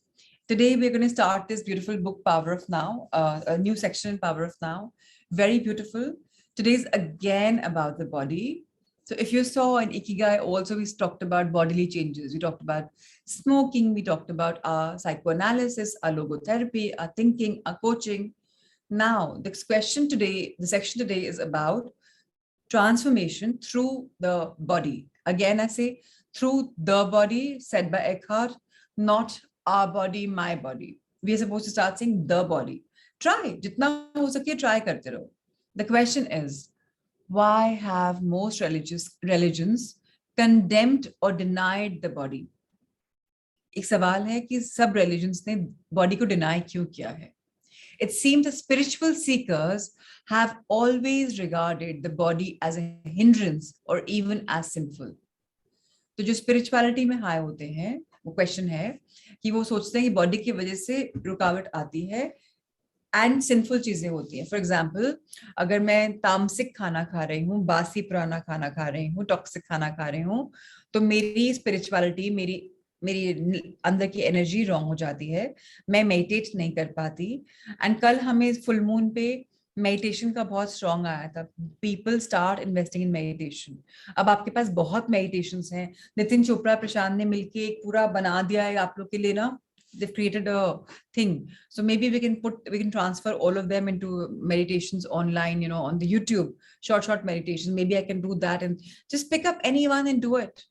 Today, we're going to start this beautiful book, Power of Now, a new section, Power of Now. Very beautiful. Today's again about the body. So if you saw in Ikigai, also we talked about bodily changes. We talked about smoking. We talked about our psychoanalysis, our logotherapy, our thinking, our coaching. Now, the section today is about transformation through the body. Again, I say through the body, said by Eckhart, not our body, my body. We are supposed to start saying the body. Try, jitna ho sake, try karte raho. The question is, why have most religions condemned or denied the body? एक सवाल है कि सब religions ने body को deny क्यों किया है? It seems that spiritual seekers have always regarded the body as a hindrance or even as sinful. तो जो spirituality में high होते हैं, वो question है कि वो सोचते हैं कि body की वजह से रुकावट आती है and sinful चीजें होती हैं. For example, अगर मैं तामसिक खाना खा रही हूँ, बासी पुराना खाना खा रही हूँ, toxic खाना खा रही हूँ, तो मेरी spirituality, मेरी अंदर की एनर्जी रॉन्ग हो जाती है, मैं मेडिटेट नहीं कर पाती. एंड कल हमें फुल मून पे मेडिटेशन का बहुत स्ट्रॉन्ग आया था. People start investing in meditation. अब आपके पास बहुत मेडिटेशंस हैं. नितिन चोपड़ा प्रशांत ने मिलके एक पूरा बना दिया है आप लोग के लिए ना. They've created a thing, so maybe we can transfer all of them into meditations online, on the YouTube, short meditations. Maybe I can do that and just pick up anyone and do it,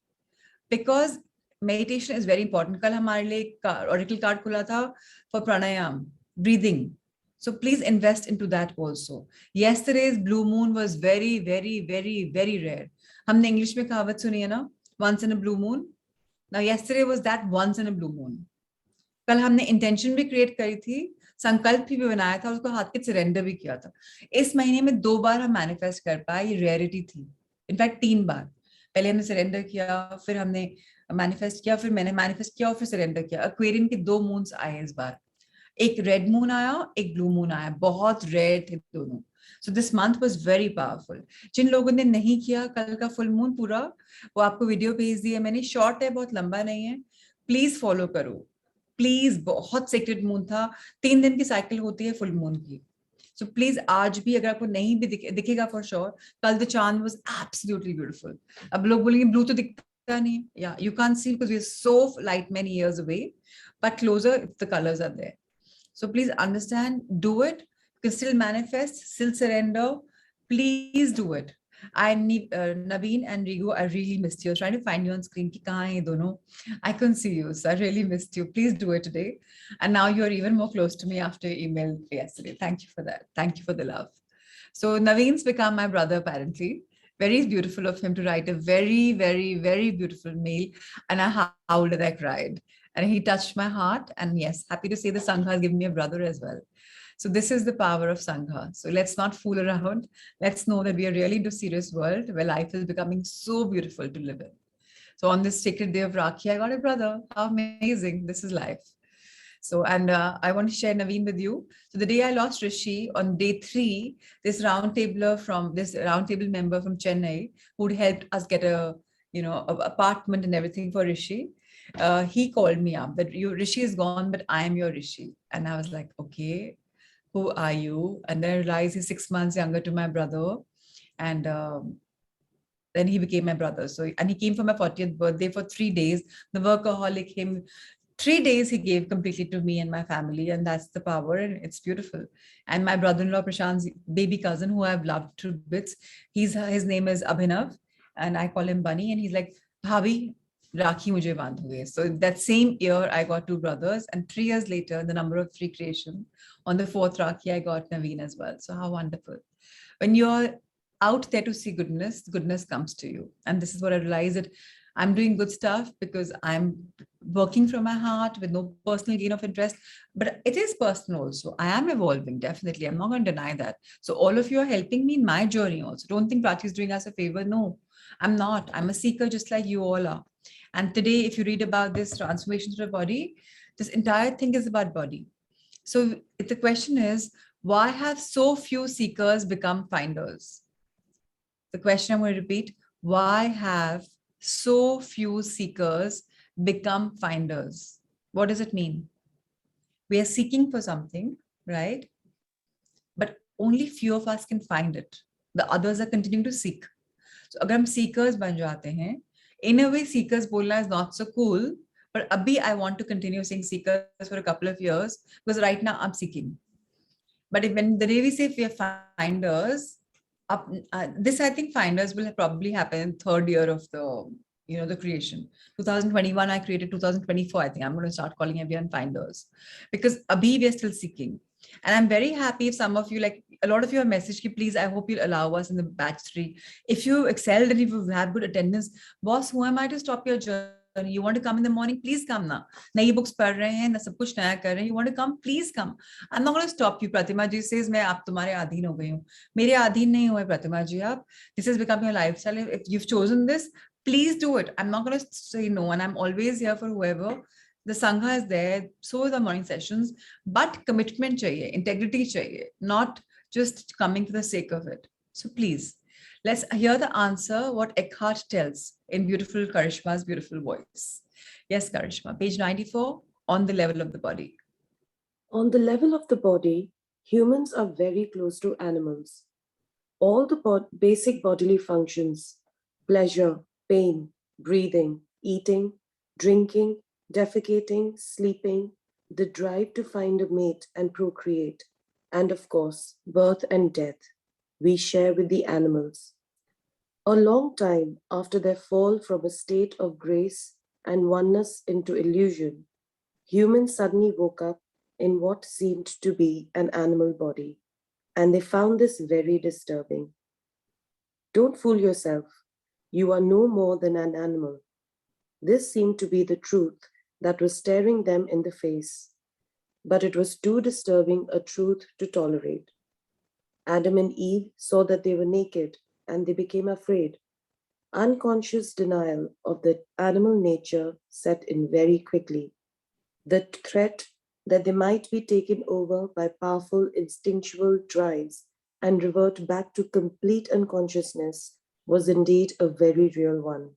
because meditation is very important. कल हमारे लिए oracle card खुला था for pranayam, breathing. So please invest into that also. Yesterday's blue moon was very, very, very, very rare. हमने English में कहावत सुनी है ना, once in a blue moon. Now yesterday was that once in a blue moon. कल हमने intention भी create करी थी, संकल्प भी बनाया था, उसको हाथ के surrender भी किया था. इस महीने में 2 बार हम manifest कर पाए, ये rarity थी. In fact 3 बार. पहले हमने surrender किया, फिर हमने मैनिफेस्ट किया, फिर मैंने मैनिफेस्ट किया और फिर सरेंडर किया. एक्वेरियन के 2 मून्स आए इस बार. एक रेड मून आया, एक ब्लू मून आया. बहुत रेयर थे दोनों. So this month was very powerful. जिन लोगों ने नहीं किया कल का फुल मून पूरा, वो आपको वीडियो भेज दी है मैंने. शॉर्ट है, बहुत लंबा नहीं है. प्लीज फॉलो करो प्लीज. बहुत सीक्रेट मून था. 3 दिन की साइकिल होती है फुल मून की. So please आज भी अगर आपको नहीं भी दिखेगा फॉर श्योर, कल द चांद वाज एब्सोल्युटली ब्यूटीफुल. अब लोग बोलेंगे ब्लू तो दिखता नहीं. Yeah, you can't see because we're so light many years away, but closer the colors are there. So please understand, do it. You can still manifest, still surrender. Please do it. I need Naveen and Rigo. I really missed you. I was trying to find you on screen. Ki kahan hai ye dono? I couldn't see you, so I really missed you. Please do it today. And now you're even more close to me after your email yesterday. Thank you for that. Thank you for the love. So Naveen's become my brother apparently. Very beautiful of him to write a very, very, very beautiful mail. And I howled and I cried. And he touched my heart. And yes, happy to say the Sangha has given me a brother as well. So this is the power of Sangha. So let's not fool around. Let's know that we are really into a serious world where life is becoming so beautiful to live in. So on this sacred day of Rakhi, I got a brother. How amazing. This is life. So, and I want to share Naveen with you. So the day I lost Rishi, on day 3, this roundtable member from Chennai who'd helped us get a apartment and everything for Rishi. He called me up that Rishi is gone, but I am your Rishi. And I was like, okay, who are you? And then I realized he's 6 months younger to my brother. And then he became my brother. So, and he came for my 40th birthday for 3 days. The workaholic him, 3 days he gave completely to me and my family, and that's the power, and it's beautiful. And my brother-in-law Prashant's baby cousin, who I've loved to bits, his name is Abhinav, and I call him Bunny, and he's like, Bhabi, Rakhi mujhe bandhoge. So that same year I got 2 brothers, and 3 years later, the number of 3 creation, on the 4th Rakhi I got Naveen as well. So how wonderful. When you're out there to see goodness, goodness comes to you. And this is what I realized, that I'm doing good stuff because I'm working from my heart with no personal gain of interest. But it is personal also. I am evolving, definitely. I'm not going to deny that. So all of you are helping me in my journey also. Don't think Prachi is doing us a favor. No, I'm not. I'm a seeker just like you all are. And today, if you read about this transformation to the body, this entire thing is about body. So the question is, why have so few seekers become finders? The question I'm going to repeat, why have so few seekers become finders? What does it mean? We are seeking for something, right? But only few of us can find it. The others are continuing to seek. So अगर हम seekers बन जाते हैं, in a way seekers बोलना is not so cool, but abhi I want to continue saying seekers for a couple of years because right now I'm seeking. But when the day we say we are finders, this I think finders will probably happen in 3rd year of the creation. 2021 I created, 2024 I think I'm going to start calling everyone finders, because abhi we are still seeking. And I'm very happy if some of you, like a lot of you have messaged ki, please, I hope you'll allow us in the batch 3. If you excelled and if you have good attendance, boss, who am I to stop your journey? You want to come in the morning, please come na. नई books पढ़ रहे हैं ना, सब कुछ नया कर रहे हैं, you want to come, please come. I'm not going to stop you. Pratima ji says मैं आप तुम्हारे अधीन हो गई हूँ. मेरे अधीन नहीं हुए Pratima ji आप. This has become your lifestyle. If you've chosen this, please do it. I'm not going to say no, and I'm always here for whoever. The Sangha is there, so is the morning sessions, but commitment chahiye, integrity chahiye, not just coming for the sake of it. So please, let's hear the answer what Eckhart tells in beautiful Karishma's beautiful voice. Yes, Karishma, page 94, on the level of the body. On the level of the body, humans are very close to animals. All the basic bodily functions, pleasure, pain, breathing, eating, drinking, defecating, sleeping, the drive to find a mate and procreate, and of course, birth and death, we share with the animals. A long time after their fall from a state of grace and oneness into illusion, humans suddenly woke up in what seemed to be an animal body, and they found this very disturbing. Don't fool yourself. You are no more than an animal. This seemed to be the truth that was staring them in the face, but it was too disturbing a truth to tolerate. Adam and Eve saw that they were naked and they became afraid. Unconscious denial of the animal nature set in very quickly. The threat that they might be taken over by powerful instinctual drives and revert back to complete unconsciousness was indeed a very real one.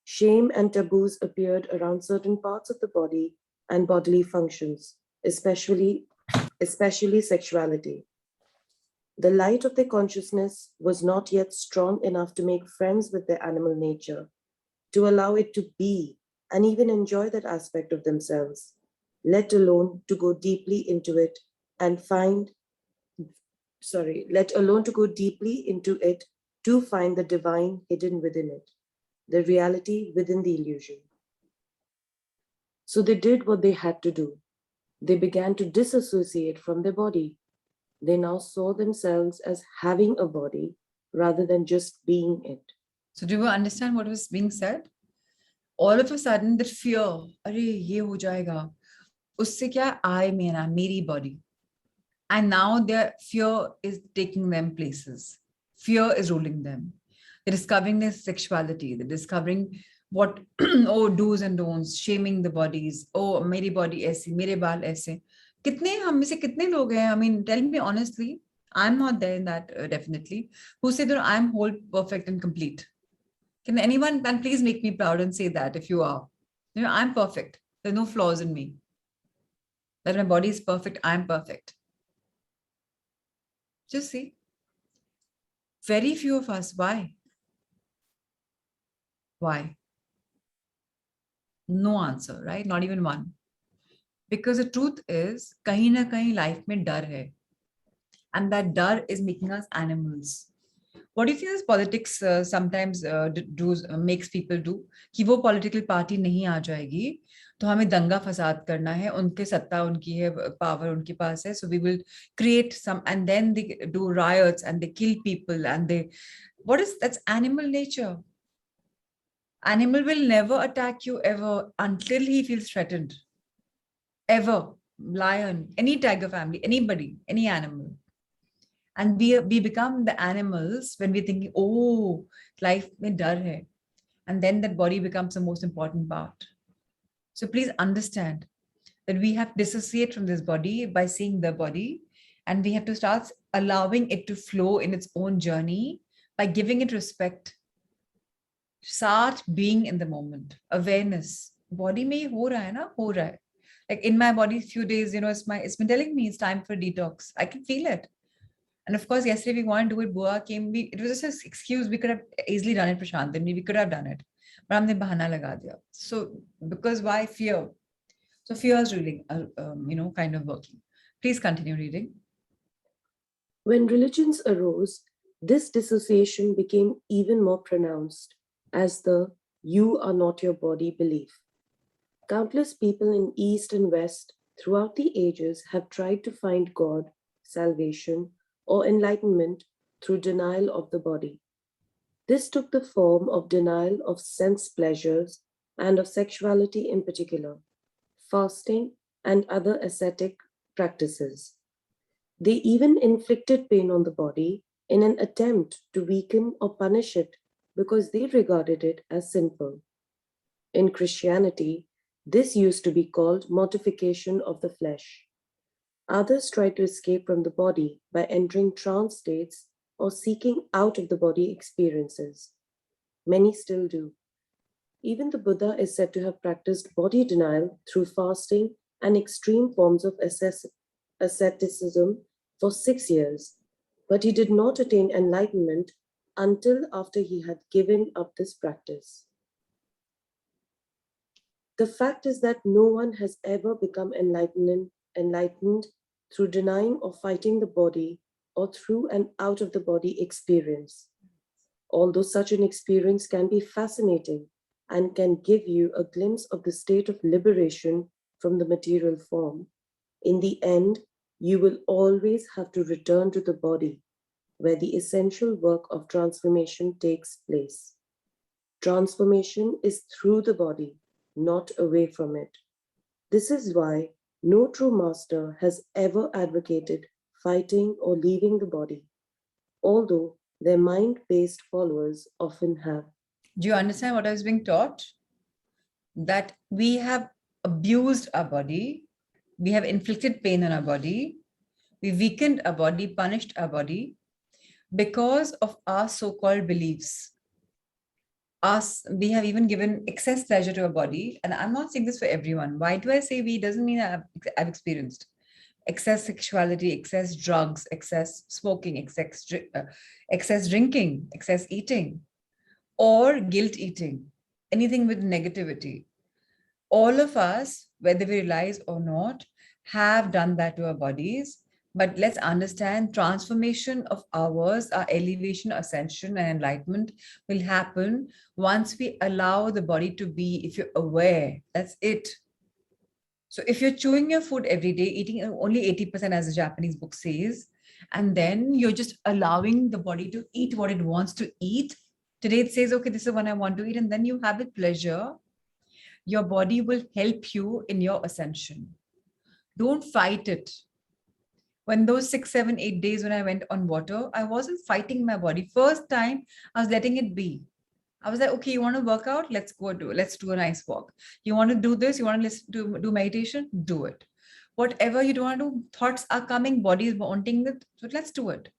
Shame and taboos appeared around certain parts of the body and bodily functions, especially sexuality. The light of their consciousness was not yet strong enough to make friends with their animal nature, to allow it to be and even enjoy that aspect of themselves, let alone to go deeply into it and let alone to go deeply into it to find the divine hidden within it, the reality within the illusion. So they did what they had to do. They began to disassociate from their body. They now saw themselves as having a body rather than just being it. So do you understand what was being said? All of a sudden, the fear, अरे ये हो जाएगा, उससे क्या I मेरा, मेरी body. And now their fear is taking them places. Fear is ruling them. They're discovering their sexuality. They're discovering what, oh, do's and don'ts, shaming the bodies. Oh, मेरी body ऐसी, मेरे बाल ऐसे. कितने हम में से कितने लोग हैं? I mean, tell me honestly. I'm not there in that definitely. Who say that I'm whole, perfect, and complete? Can anyone, and please make me proud and say that if you are. You know, I'm perfect. There's no flaws in me. That my body is perfect. I'm perfect. Just see. Very few of us. Why? Why? No answer, right? Not even one. Because the truth is, kahin na kahin life mein dar hai. And that dar is making us animals. What do you think this politics sometimes makes people do? कि वो political party नहीं आ जाएगी, तो हमें दंगा फसाद करना है, उनके सत्ता उनकी है, power उनके पास है, so we will create some, and then they do riots and they kill people and they, that's animal nature. Animal will never attack you ever until he feels threatened. Ever. Lion, any tiger family, anybody, any animal. And we become the animals when we're thinking, oh, life mein dar hai. And then that body becomes the most important part. So please understand that we have to dissociate from this body by seeing the body, and we have to start allowing it to flow in its own journey by giving it respect. Start being in the moment. Awareness. Body mein ho raha hai na, ho raha hai. Like in my body, few days, it's been telling me it's time for detox. I can feel it. And of course, yesterday we wanted to do it. Boa came. It was just an excuse. We could have easily done it, Prashant. And we could have done it. But हमने बहाना लगा दिया. So because why? Fear. So fear is really, kind of working. Please continue reading. When religions arose, this dissociation became even more pronounced as the "you are not your body" belief. Countless people in East and West throughout the ages have tried to find God, salvation, or enlightenment through denial of the body. This took the form of denial of sense pleasures and of sexuality in particular, fasting, and other ascetic practices. They even inflicted pain on the body in an attempt to weaken or punish it because they regarded it as sinful. In Christianity, this used to be called mortification of the flesh. Others tried to escape from the body by entering trance states or seeking out of the body experiences. Many still do. Even the Buddha is said to have practiced body denial through fasting and extreme forms of asceticism for 6 years, but he did not attain enlightenment until after he had given up this practice. The fact is that no one has ever become enlightened through denying or fighting the body or through an out of the body experience. Although such an experience can be fascinating and can give you a glimpse of the state of liberation from the material form, in the end, you will always have to return to the body, where the essential work of transformation takes place. Transformation is through the body, not away from it. This is why no true master has ever advocated fighting or leaving the body, although their mind-based followers often have. Do you understand what I was being taught? That we have abused our body, we have inflicted pain on our body, we weakened our body, punished our body because of our so-called beliefs. We have even given excess pleasure to our body. And I'm not saying this for everyone. Why do I say we? Doesn't mean I've experienced excess sexuality, excess drugs, excess smoking, excess drinking, excess eating, or guilt eating, anything with negativity. All of us, whether we realize or not, have done that to our bodies. But let's understand, transformation of ours, our elevation, ascension, and enlightenment will happen once we allow the body to be, if you're aware, that's it. So if you're chewing your food every day, eating only 80%, as the Japanese book says, and then you're just allowing the body to eat what it wants to eat. Today it says, okay, this is what I want to eat, and then you have it pleasure. Your body will help you in your ascension. Don't fight it. When those 6, 7, 8 days when I went on water, I wasn't fighting my body. First time, I was letting it be. I was like, okay, you want to work out? Let's do a nice walk. You want to do this? You want to do meditation? Do it. Whatever you don't want to do, thoughts are coming, body is wanting it. So let's do it.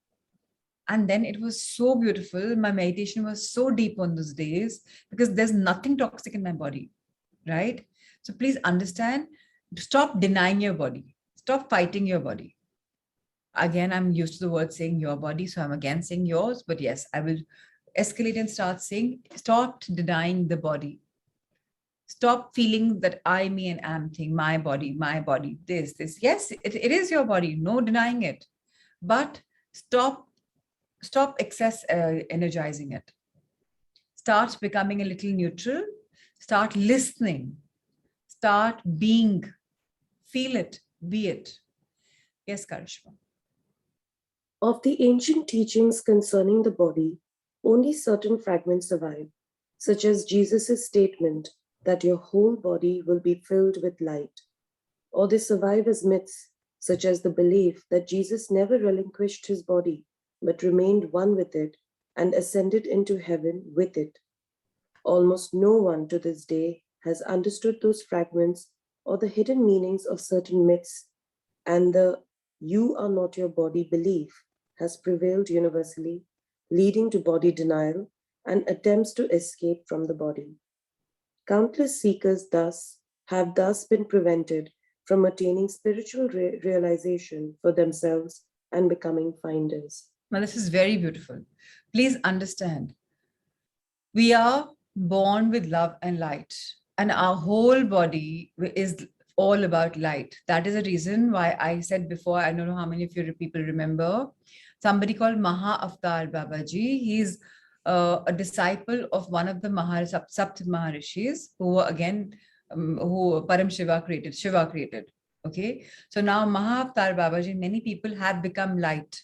And then it was so beautiful. My meditation was so deep on those days because there's nothing toxic in my body, right? So please understand, stop denying your body, stop fighting your body. Again, I'm used to the word saying your body, so I'm again saying yours, but yes, I will escalate and start saying, stop denying the body. Stop feeling that I, me, and am thing, my body, this. Yes, it is your body, no denying it. But stop excess energizing it. Start becoming a little neutral. Start listening. Start being. Feel it, be it. Yes, Karishma. Of the ancient teachings concerning the body, only certain fragments survive, such as Jesus' statement that your whole body will be filled with light. Or they survive as myths, such as the belief that Jesus never relinquished his body, but remained one with it and ascended into heaven with it. Almost no one to this day has understood those fragments or the hidden meanings of certain myths, and the you are not your body belief has prevailed universally, leading to body denial and attempts to escape from the body. Countless seekers have thus been prevented from attaining spiritual realization for themselves and becoming finders. Now, this is very beautiful. Please understand, we are born with love and light, and our whole body is all about light. That is the reason why I said before, I don't know how many of you people remember, somebody called Maha Avatar Babaji. He's a disciple of one of the Sapt Maharishis, who were again, who Param Shiva created. Okay. So now Maha Avatar Babaji, many people have become light.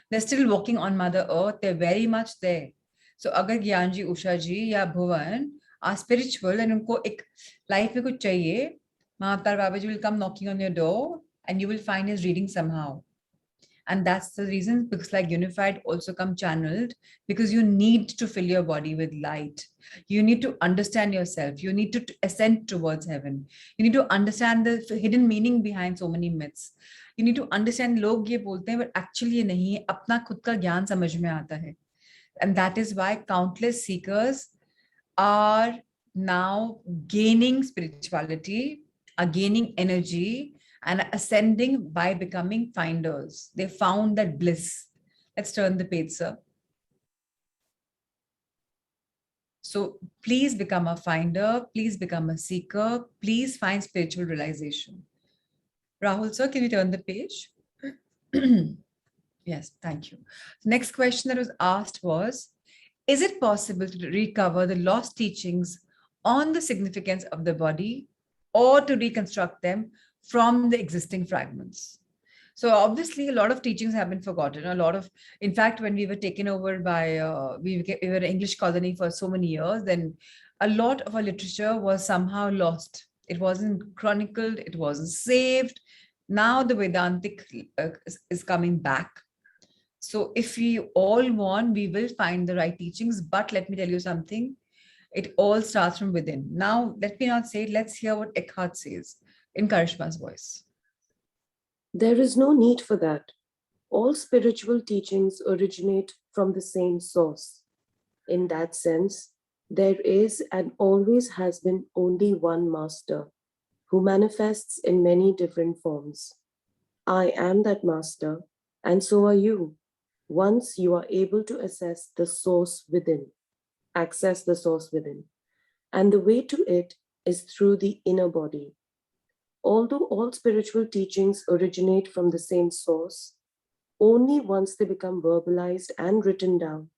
They're still walking on Mother Earth. They're very much there. So अगर ज्ञान जी, उषा जी या भुवन are spiritual and उनको एक life में कुछ चाहिए, Mahavtar Babaji will come knocking on your door and you will find his reading somehow. And that's the reason books like Unified also come channeled, because you need to fill your body with light. You need to understand yourself. You need to ascend towards heaven. You need to understand the hidden meaning behind so many myths. You need to understand, लोग ये बोलते हैं, but actually ये नहीं है, अपना खुद का ज्ञान समझ में आता है. And that is why countless seekers are now gaining spirituality, are gaining energy, and ascending by becoming finders. They found that bliss. Let's turn the page, sir. So please become a finder. Please become a seeker. Please find spiritual realization. Rahul, sir, can you turn the page? Yes, thank you. The next question that was asked was, is it possible to recover the lost teachings on the significance of the body or to reconstruct them from the existing fragments? So obviously, a lot of teachings have been forgotten. In fact, when we were taken over by, we were an English colony for so many years, then a lot of our literature was somehow lost. It wasn't chronicled, it wasn't saved. Now the Vedantic is coming back. So if we all want, we will find the right teachings. But let me tell you something, it all starts from within. Now, let me not say it. Let's hear what Eckhart says in Karishma's voice. There is no need for that. All spiritual teachings originate from the same source. In that sense, there is and always has been only one master who manifests in many different forms. I am that master, and so are you. Once you are able to access the source within. And the way to it is through the inner body. Although all spiritual teachings originate from the same source, only once they become verbalized and written down,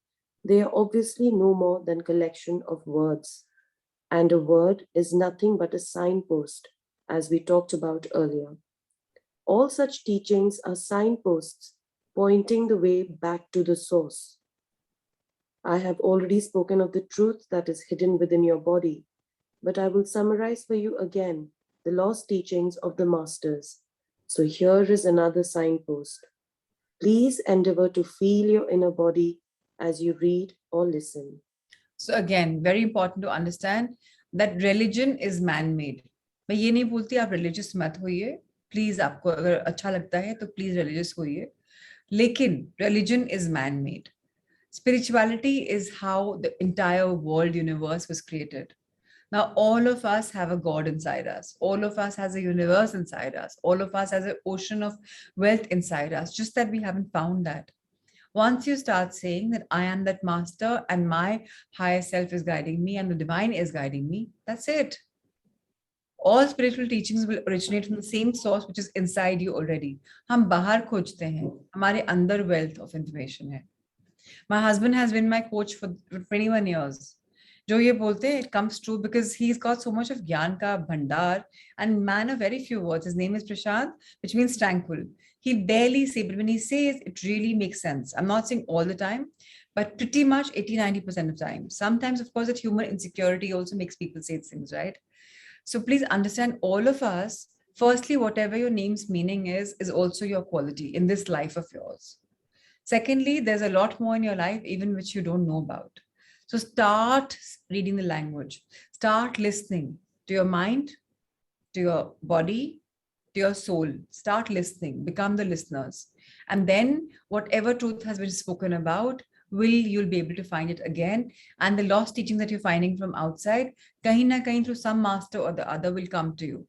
they are obviously no more than collection of words. And a word is nothing but a signpost, as we talked about earlier. All such teachings are signposts pointing the way back to the source. I have already spoken of the truth that is hidden within your body, but I will summarize for you again the lost teachings of the masters, So here is another signpost. Please endeavor to feel your inner body as you read or listen. So again, very important to understand that religion is man-made. मैं ये नहीं बोलती आप religious मत होइए, please आपको अगर अच्छा लगता है तो please religious होइए, लेकिन religion is man-made. Spirituality is how the entire world universe was created. Now, all of us have a God inside us. All of us has a universe inside us. All of us has an ocean of wealth inside us, just that we haven't found that. Once you start saying that I am that master and my higher self is guiding me and the divine is guiding me, that's it. All spiritual teachings will originate from the same source which is inside you already. हम बाहर खोजते हैं, हमारे अंदर wealth of information है. My husband has been my coach for 21 years. जो ये बोलते हैं, it comes true because he's got so much of ज्ञान का भंडार and man of very few words. His name is Prashant, which means tranquil. He barely say, but when he says, it really makes sense. I'm not saying all the time, but pretty much 80-90% of time. Sometimes, of course, that human insecurity also makes people say things, right? So please understand, all of us, firstly, whatever your name's meaning is also your quality in this life of yours. Secondly, there's a lot more in your life, even which you don't know about. So start reading the language, start listening to your mind, to your body, to your soul. Start listening, become the listeners. And then whatever truth has been spoken about, you'll be able to find it again. And the lost teaching that you're finding from outside, kahin na kahin through some master or the other will come to you.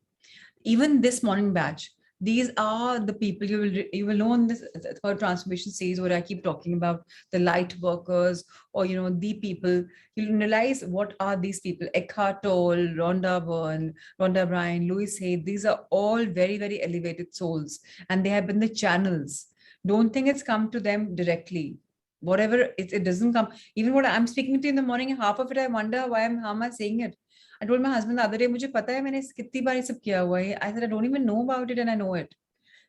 Even this morning batch, these are the people you will know in this third transformation series where I keep talking about the light workers, or the people. You'll realize what are these people: Eckhart Tolle, Rhonda Byrne, Rhonda Bryan, Louis Hay. These are all very, very elevated souls, and they have been the channels. Don't think it's come to them directly. Whatever it doesn't come. Even what I'm speaking to you in the morning, half of it I wonder how am I saying it. I told my husband the other day, मुझे पता है मैंने कितनी बार ये सब किया हुआ है. I said I don't even know about it and I know it.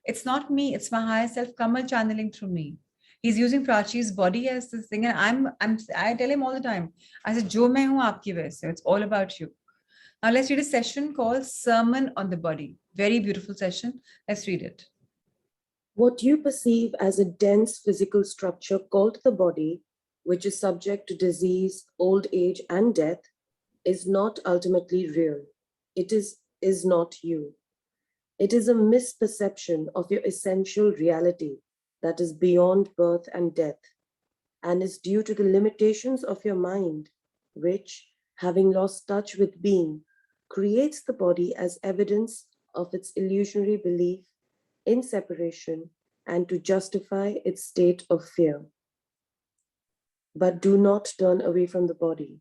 It's not me. It's my higher self, Kamal, channeling through me. He's using Prachi's body as this thing, and I tell him all the time. I said, "Jo main hu aapki wajah se. It's all about you." Now let's read a session called "Sermon on the Body." Very beautiful session. Let's read it. What you perceive as a dense physical structure called the body, which is subject to disease, old age, and death, is not ultimately real. It is not you. It is a misperception of your essential reality that is beyond birth and death, and is due to the limitations of your mind, which, having lost touch with being, creates the body as evidence of its illusionary belief in separation and to justify its state of fear. But do not turn away from the body,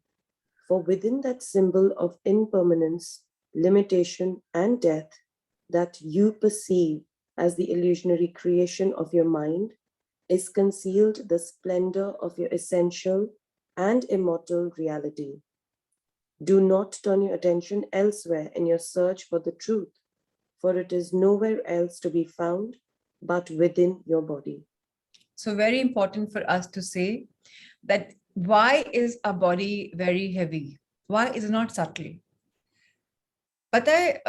for within that symbol of impermanence, limitation, and death that you perceive as the illusionary creation of your mind is concealed the splendor of your essential and immortal reality. Do not turn your attention elsewhere in your search for the truth, for it is nowhere else to be found but within your body. So very important for us to say that why is a body very heavy? Why is it not subtle? पता है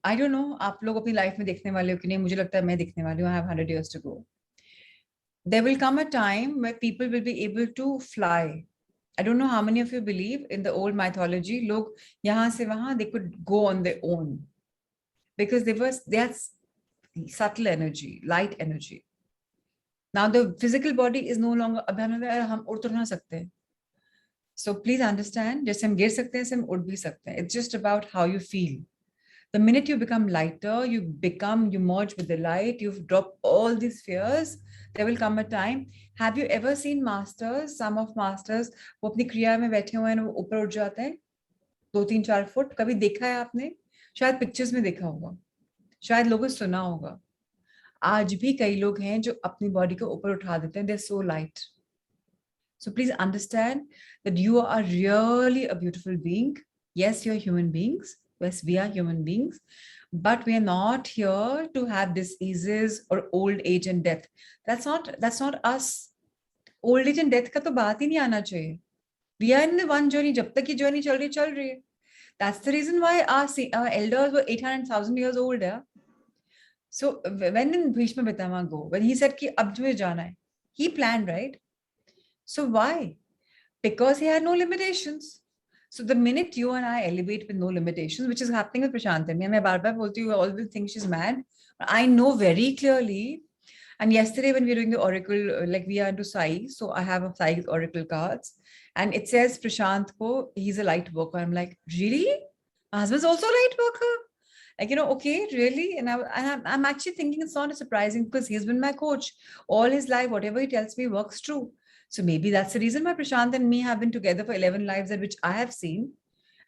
I don't know आप लोग अपनी life में देखने वाले हो कि नहीं. मुझे लगता है मैं देखने वाली हूँ. I have 100 years to go. There will come a time where people will be able to fly. I don't know how many of you believe in the old mythology. लोग यहाँ से वहाँ they could go on their own because they had subtle energy, light energy. Now the physical body is no longer. अब हम उड़ तो ना सकते हैं. So please understand, जैसे हम गिर सकते हैं, हम उड़ भी सकते हैं. It's just about how you feel. The minute you become lighter, you merge with the light, you've dropped all these fears, there will come a time. Have you ever seen masters, some of masters, वो अपनी क्रिया में बैठे हुए हैं, वो ऊपर उठ जाते हैं 2-3-4 फुट. कभी देखा है आपने? शायद पिक्चर्स में देखा होगा, शायद लोगों ने सुना होगा. आज भी कई लोग हैं जो अपनी बॉडी को ऊपर उठा देते हैं. They're so light. So please understand that you are really a beautiful being. Yes, you're human beings. Yes, we are human beings, but we are not here to have diseases or old age and death. That's not us. Old age and death का तो बात ही नहीं आना चाहिए. We are in the one journey. जब तक ये journey चल रही है. That's the reason why our elders were 800,000 years old. Yeah? So when did Bhishma Pitama go? When he said ki ab tujhe jana hai, he planned, right? So why? Because he had no limitations. So the minute you and I elevate with no limitations, which is happening with Prashant and me, and I bar-bar bolti hu, always think she's mad. I know very clearly. And yesterday when we were doing the oracle, like we are into Sai, so I have a Sai oracle cards, and it says Prashant ko he's a light worker. I'm like, really? My husband's also a light worker. Like, okay, really? And I'm actually thinking it's not surprising because he's been my coach all his life. Whatever he tells me works true. So maybe that's the reason why Prashant and me have been together for 11 lives, at which I have seen.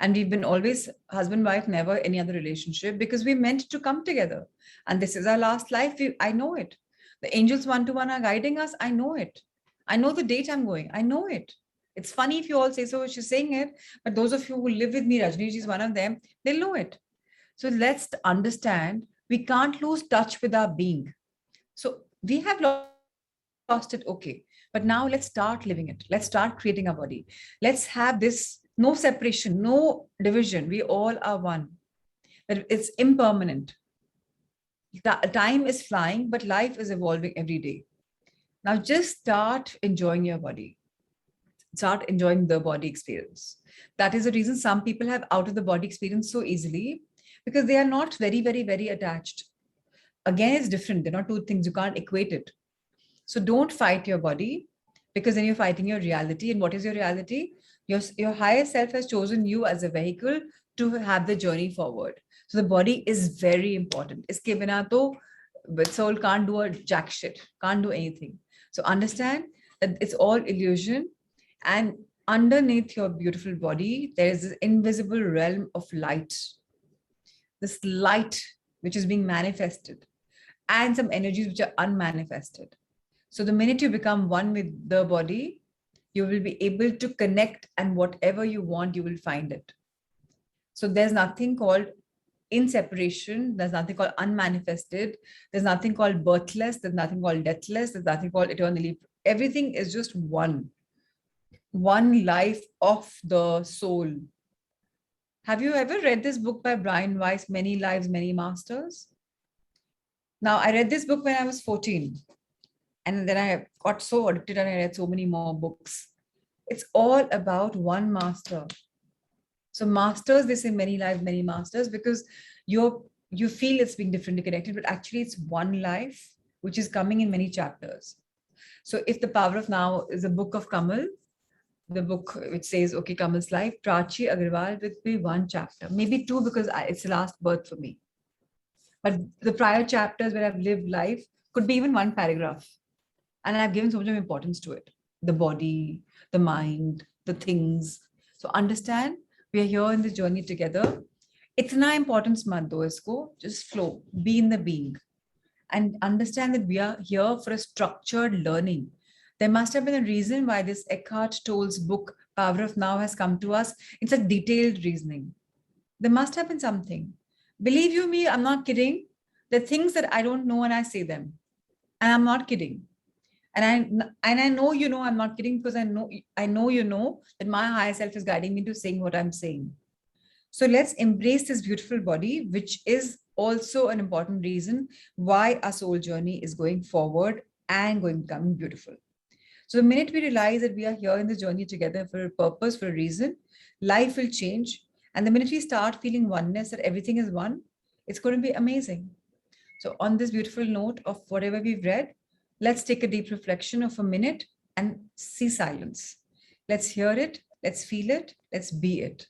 And we've been always husband, wife, never any other relationship, because we meant to come together. And this is our last life. I know it. The angels one-to-one are guiding us. I know it. I know the date I'm going. I know it. It's funny if you all say so, she's saying it. But those of you who live with me, Rajni is one of them, they'll know it. So let's understand we can't lose touch with our being. So we have lost it, okay. But now let's start living it. Let's start creating our body. Let's have this no separation, no division. We all are one. That it's impermanent. Time is flying, but life is evolving every day. Now just start enjoying your body. Start enjoying the body experience. That is the reason some people have out of the body experience so easily, because they are not very, very, very attached. Again, it's different. They're not two things. You can't equate it. So don't fight your body, because then you're fighting your reality. And what is your reality? Your higher self has chosen you as a vehicle to have the journey forward. So the body is very important. Iske bina to soul can't do a jack shit, can't do anything. So understand that it's all illusion. And underneath your beautiful body, there is this invisible realm of light. This light which is being manifested, and some energies which are unmanifested. So the minute you become one with the body, you will be able to connect, and whatever you want, you will find it. So there's nothing called in separation. There's nothing called unmanifested. There's nothing called birthless. There's nothing called deathless. There's nothing called eternally. Everything is just one life of the soul. Have you ever read this book by Brian Weiss, Many Lives, Many Masters? Now, I read this book when I was 14. And then I got so addicted and I read so many more books. It's all about one master. So masters, they say many lives, many masters, because you feel it's being differently connected, but actually it's one life, which is coming in many chapters. So if the power of now is a book of Kamal, the book which says, okay, Kamal's life, Prachi Agarwal would be one chapter, maybe two, because it's the last birth for me. But the prior chapters where I've lived life could be even one paragraph. And I've given so much of importance to it. The body, the mind, the things. So understand, we are here in this journey together. Itna importance mat do isko, just flow, be in the being. And understand that we are here for a structured learning. There must have been a reason why this Eckhart Tolle's book, Power of Now, has come to us in such detailed reasoning. There must have been something. Believe you me, I'm not kidding. There are things that I don't know and I say them. And I'm not kidding. And I know I'm not kidding, because I know that my higher self is guiding me to saying what I'm saying. So let's embrace this beautiful body, which is also an important reason why our soul journey is going forward and going to become beautiful. So the minute we realize that we are here in the journey together for a purpose, for a reason, life will change. And the minute we start feeling oneness, that everything is one, it's going to be amazing. So on this beautiful note of whatever we've read, let's take a deep reflection of a minute and see silence. Let's hear it, let's feel it, let's be it.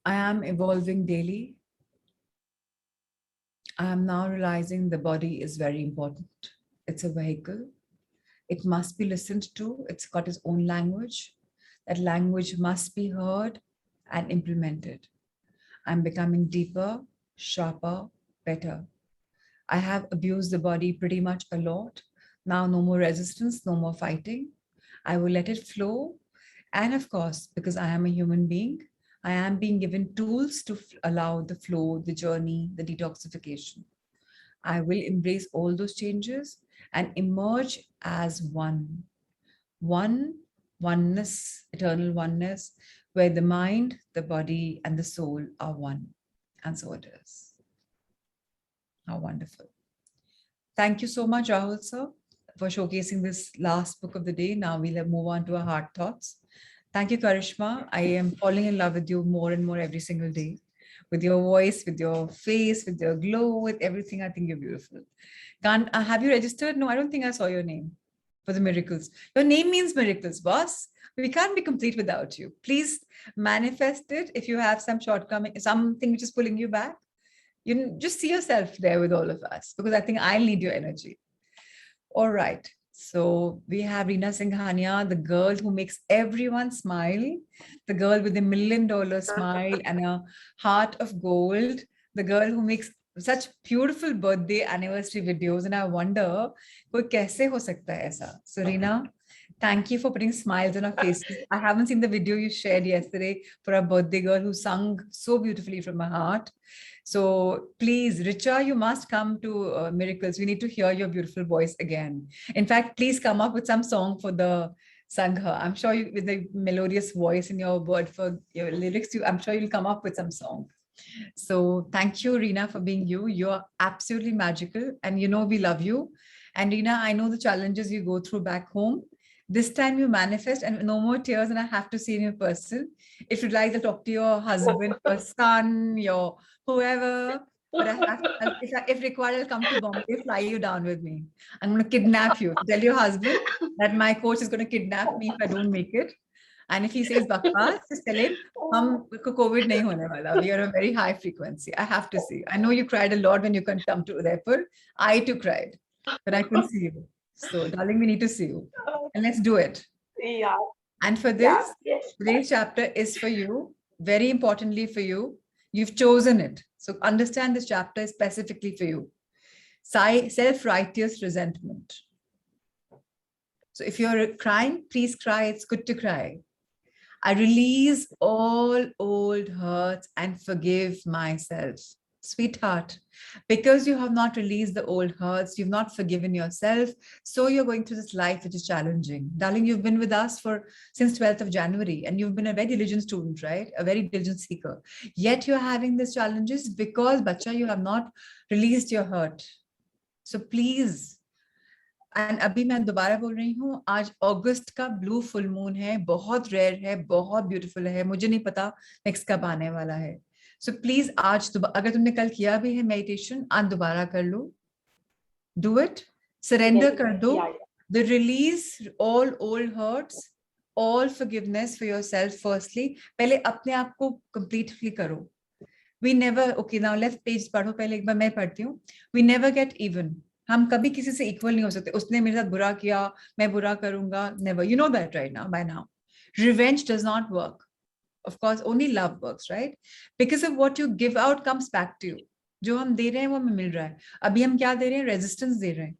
I am evolving daily. I am now realizing the body is very important. It's a vehicle. It must be listened to. It's got its own language. That language must be heard and implemented. I'm becoming deeper, sharper, better. I have abused the body pretty much a lot. Now, no more resistance, no more fighting. I will let it flow. And of course, because I am a human being, I am being given tools to allow the flow, the journey, the detoxification. I will embrace all those changes and emerge as one. One, oneness, eternal oneness, where the mind, the body, and the soul are one. And so it is. How wonderful. Thank you so much, Rahul sir, for showcasing this last book of the day. Now we'll move on to our heart thoughts. Thank you, Karishma. I am falling in love with you more and more every single day. With your voice, with your face, with your glow, with everything. I think you're beautiful. Can't have you registered? No, I don't think I saw your name for the miracles. Your name means miracles, boss. We can't be complete without you. Please manifest it. If you have some shortcoming, something which is pulling you back, you just see yourself there with all of us, because I think I'll need your energy. All right. So we have Reena Singhania, the girl who makes everyone smile, the girl with $1 million smile and a heart of gold, the girl who makes such beautiful birthday anniversary videos. And I wonder, koi kaise ho sakta hai aisa? So Reena, thank you for putting smiles on our faces. I haven't seen the video you shared yesterday for our birthday girl who sung so beautifully from her heart. So please, Richa, you must come to Miracles. We need to hear your beautiful voice again. In fact, please come up with some song for the Sangha. I'm sure you, with the melodious voice in your word for your lyrics, I'm sure you'll come up with some song. So thank you, Reena, for being you. You're absolutely magical. And you know we love you. And Reena, I know the challenges you go through back home. This time you manifest and no more tears, and I have to see in your person. If you'd like to talk to your husband, your son, your whoever, but I have to, if required, I'll come to Bombay, fly you down with me. I'm going to kidnap you. Tell your husband that my coach is going to kidnap me if I don't make it. And if he says bakwas, just tell him, COVID nahi hone wala. We are a very high frequency. I have to see. I know you cried a lot when you couldn't come to Udaipur. I too cried, but I couldn't see you. So, darling, we need to see you. And let's do it. Yeah. And for this, Yes. today's chapter is for you, very importantly for you. You've chosen it. So understand this chapter is specifically for you. Self-righteous resentment. So if you're crying, please cry. It's good to cry. I release all old hurts and forgive myself. Sweetheart, because you have not released the old hurts, you've not forgiven yourself, so you're going through this life which is challenging. Darling, you've been with us since 12th of January, and you've been a very diligent student, right? A very diligent seeker. Yet you're having these challenges because, bacha, you have not released your hurt. So please, and अभी मैं दोबारा बोल रही हूँ, आज अगस्त का blue full moon है, बहुत रेयर है, बहुत ब्यूटीफुल है, मुझे नहीं पता नेक्स्ट कब आने वाला है. सो प्लीज आज अगर तुमने कल किया भी है मेडिटेशन, आज दोबारा कर लो. डू इट, सरेंडर कर दो. The release all old hurts, all forgiveness for yourself. Firstly पहले अपने आप को कंप्लीटली करो. We never, okay now left page पढ़ो, पहले एक बार मैं पढ़ती हूँ. We never get even. हम कभी किसी से इक्वल नहीं हो सकते. उसने मेरे साथ बुरा किया, मैं बुरा करूंगा. Never. You know that right now, by now. Revenge does not work. Of course, only love works, right? Because of what you give out comes back to you. जो हम दे रहे हैं वो हमें मिल रहा है. अभी हम क्या दे रहे हैं? रेजिस्टेंस दे रहे हैं,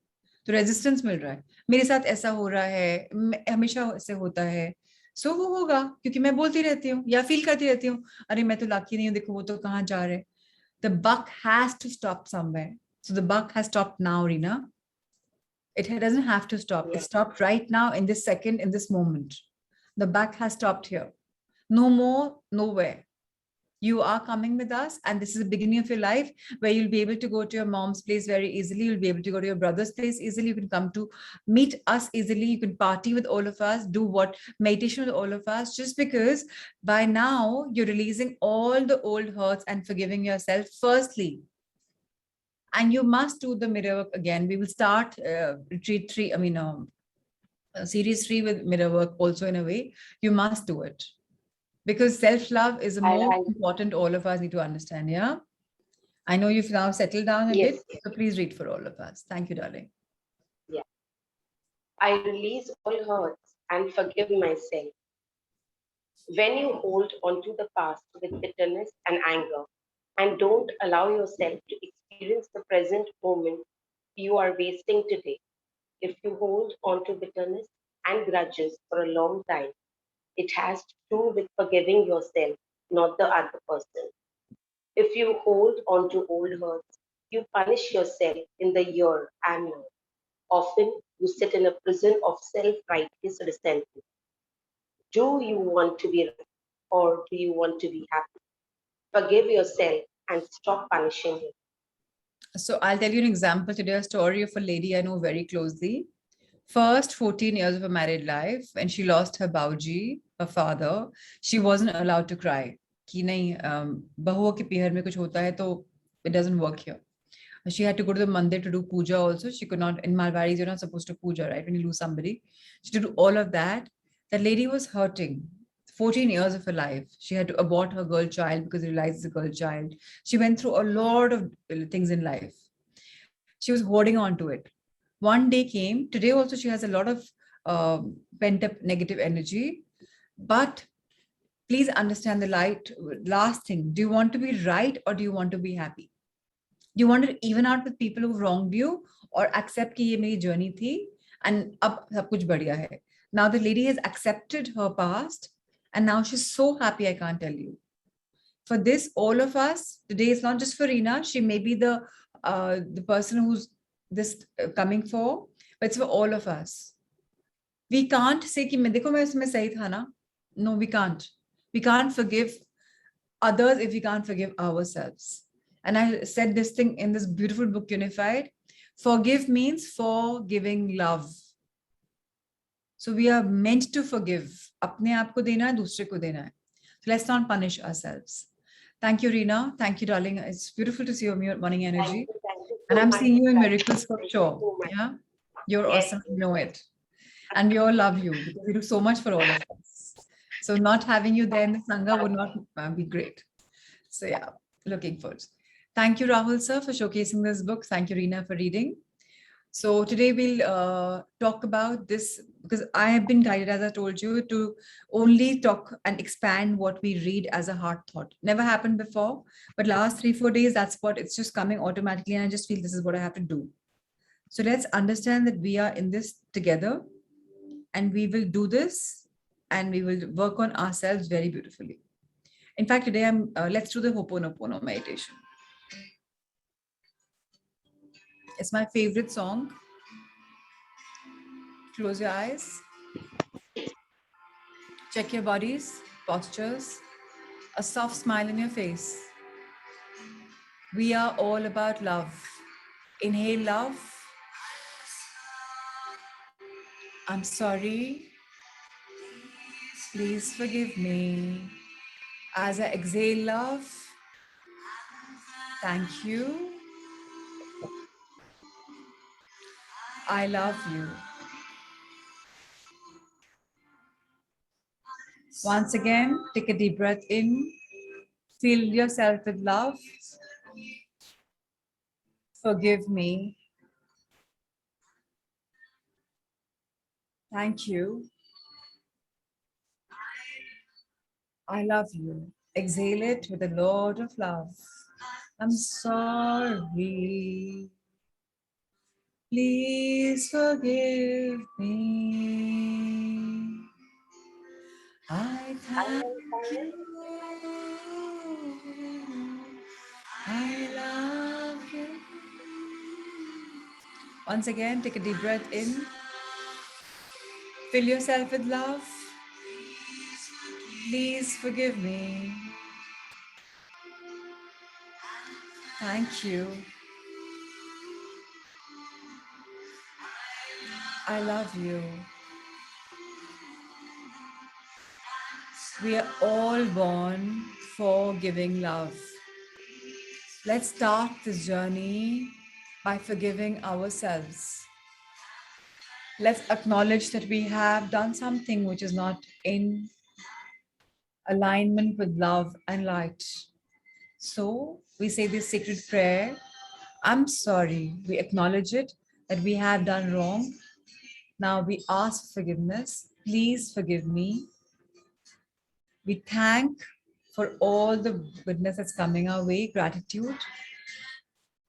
तो रेजिस्टेंस मिल रहा है. मेरे साथ ऐसा हो रहा है, हमेशा ऐसे होता है, सो वो होगा क्योंकि मैं बोलती रहती हूँ या फील करती रहती हूँ, अरे मैं तो लाकी नहीं हूँ, देखो वो तो कहाँ जा रहे. The buck has to stop somewhere. So the buck has stopped now, Reena. It doesn't have to stop. It stopped right now, in this second, in this moment. The buck has stopped here. No more, nowhere. You are coming with us, and this is the beginning of your life where you'll be able to go to your mom's place very easily. You'll be able to go to your brother's place easily. You can come to meet us easily. You can party with all of us, do what meditation with all of us, just because by now you're releasing all the old hurts and forgiving yourself firstly. And you must do the mirror work again. We will start retreat 3, series 3 with mirror work also. In a way, you must do it. Because self-love is the most important all of us need to understand, yeah? I know you've now settled down a bit, so please read for all of us. Thank you, darling. Yeah. I release all hurts and forgive myself. When you hold onto the past with bitterness and anger and don't allow yourself to experience the present moment, you are wasting today. If you hold on to bitterness and grudges for a long time, it has to do with forgiving yourself, not the other person. If you hold on to old hurts, you punish yourself in the year and year. Often, you sit in a prison of self righteous resentment. Do you want to be right or do you want to be happy? Forgive yourself and stop punishing you. So I'll tell you an example today, a story of a lady I know very closely. First 14 years of her married life, when she lost her bauji, her father, she wasn't allowed to cry. कि नहीं बहुओं के पीहर में कुछ होता है तो it doesn't work here. She had to go to the mandir to do puja also. She could not, in Marwaris, you're not supposed to puja, right? When you lose somebody. She had to do all of that. That lady was hurting. 14 years of her life. She had to abort her girl child because she realized it's a girl child. She went through a lot of things in life. She was holding on to it. One day came. Today also she has a lot of pent up negative energy. But please understand the last thing. Do you want to be right or do you want to be happy? Do you want to even out with people who wronged you or accept कि ये मेरी journey थी and अब सब कुछ बढ़िया है? Now the lady has accepted her past and now she's so happy, I can't tell you. For this, all of us, today is not just for Reena, she may be the person who's this coming for, but it's for all of us. We can't say कि मैं देखो मैं उसमें सही था ना. No, we can't. We can't forgive others if we can't forgive ourselves. And I said this thing in this beautiful book, Unified. Forgive means forgiving love. So we are meant to forgive. अपने आप को देना है, दूसरे को देना है. So let's not punish ourselves. Thank you, Reena. Thank you, darling. It's beautiful to see your morning energy. Thank you And so I'm much. seeing you in miracles for Thank you sure. so much. Yeah, you're Yes. awesome. I know it. And we all love you because you do so much for all of us. So not having you there in the Sangha would not be great. So yeah, looking forward. Thank you, Rahul sir, for showcasing this book. Thank you, Reena, for reading. So today we'll talk about this because I have been guided, as I told you, to only talk and expand what we read as a heart thought. Never happened before, but last 3-4 days, that's what it's just coming automatically. And I just feel this is what I have to do. So let's understand that we are in this together and we will do this and we will work on ourselves very beautifully. In fact, today let's do the Ho'oponopono meditation. It's my favorite song. Close your eyes. Check your bodies, postures, a soft smile in your face. We are all about love. Inhale love. I'm sorry. Please forgive me. As I exhale love, thank you. I love you. Once again, take a deep breath in. Fill yourself with love. Forgive me. Thank you. I love you. Exhale it with a lot of love. I'm sorry. Please forgive me. I thank you. I love you. Once again, take a deep breath in. Fill yourself with love. Please forgive me. Thank you. I love you. We are all born for giving love. Let's start this journey by forgiving ourselves. Let's acknowledge that we have done something which is not in alignment with love and light. So we say this sacred prayer. I'm sorry. We acknowledge it that we have done wrong. Now we ask forgiveness. Please forgive me. We thank for all the goodness that's coming our way, gratitude.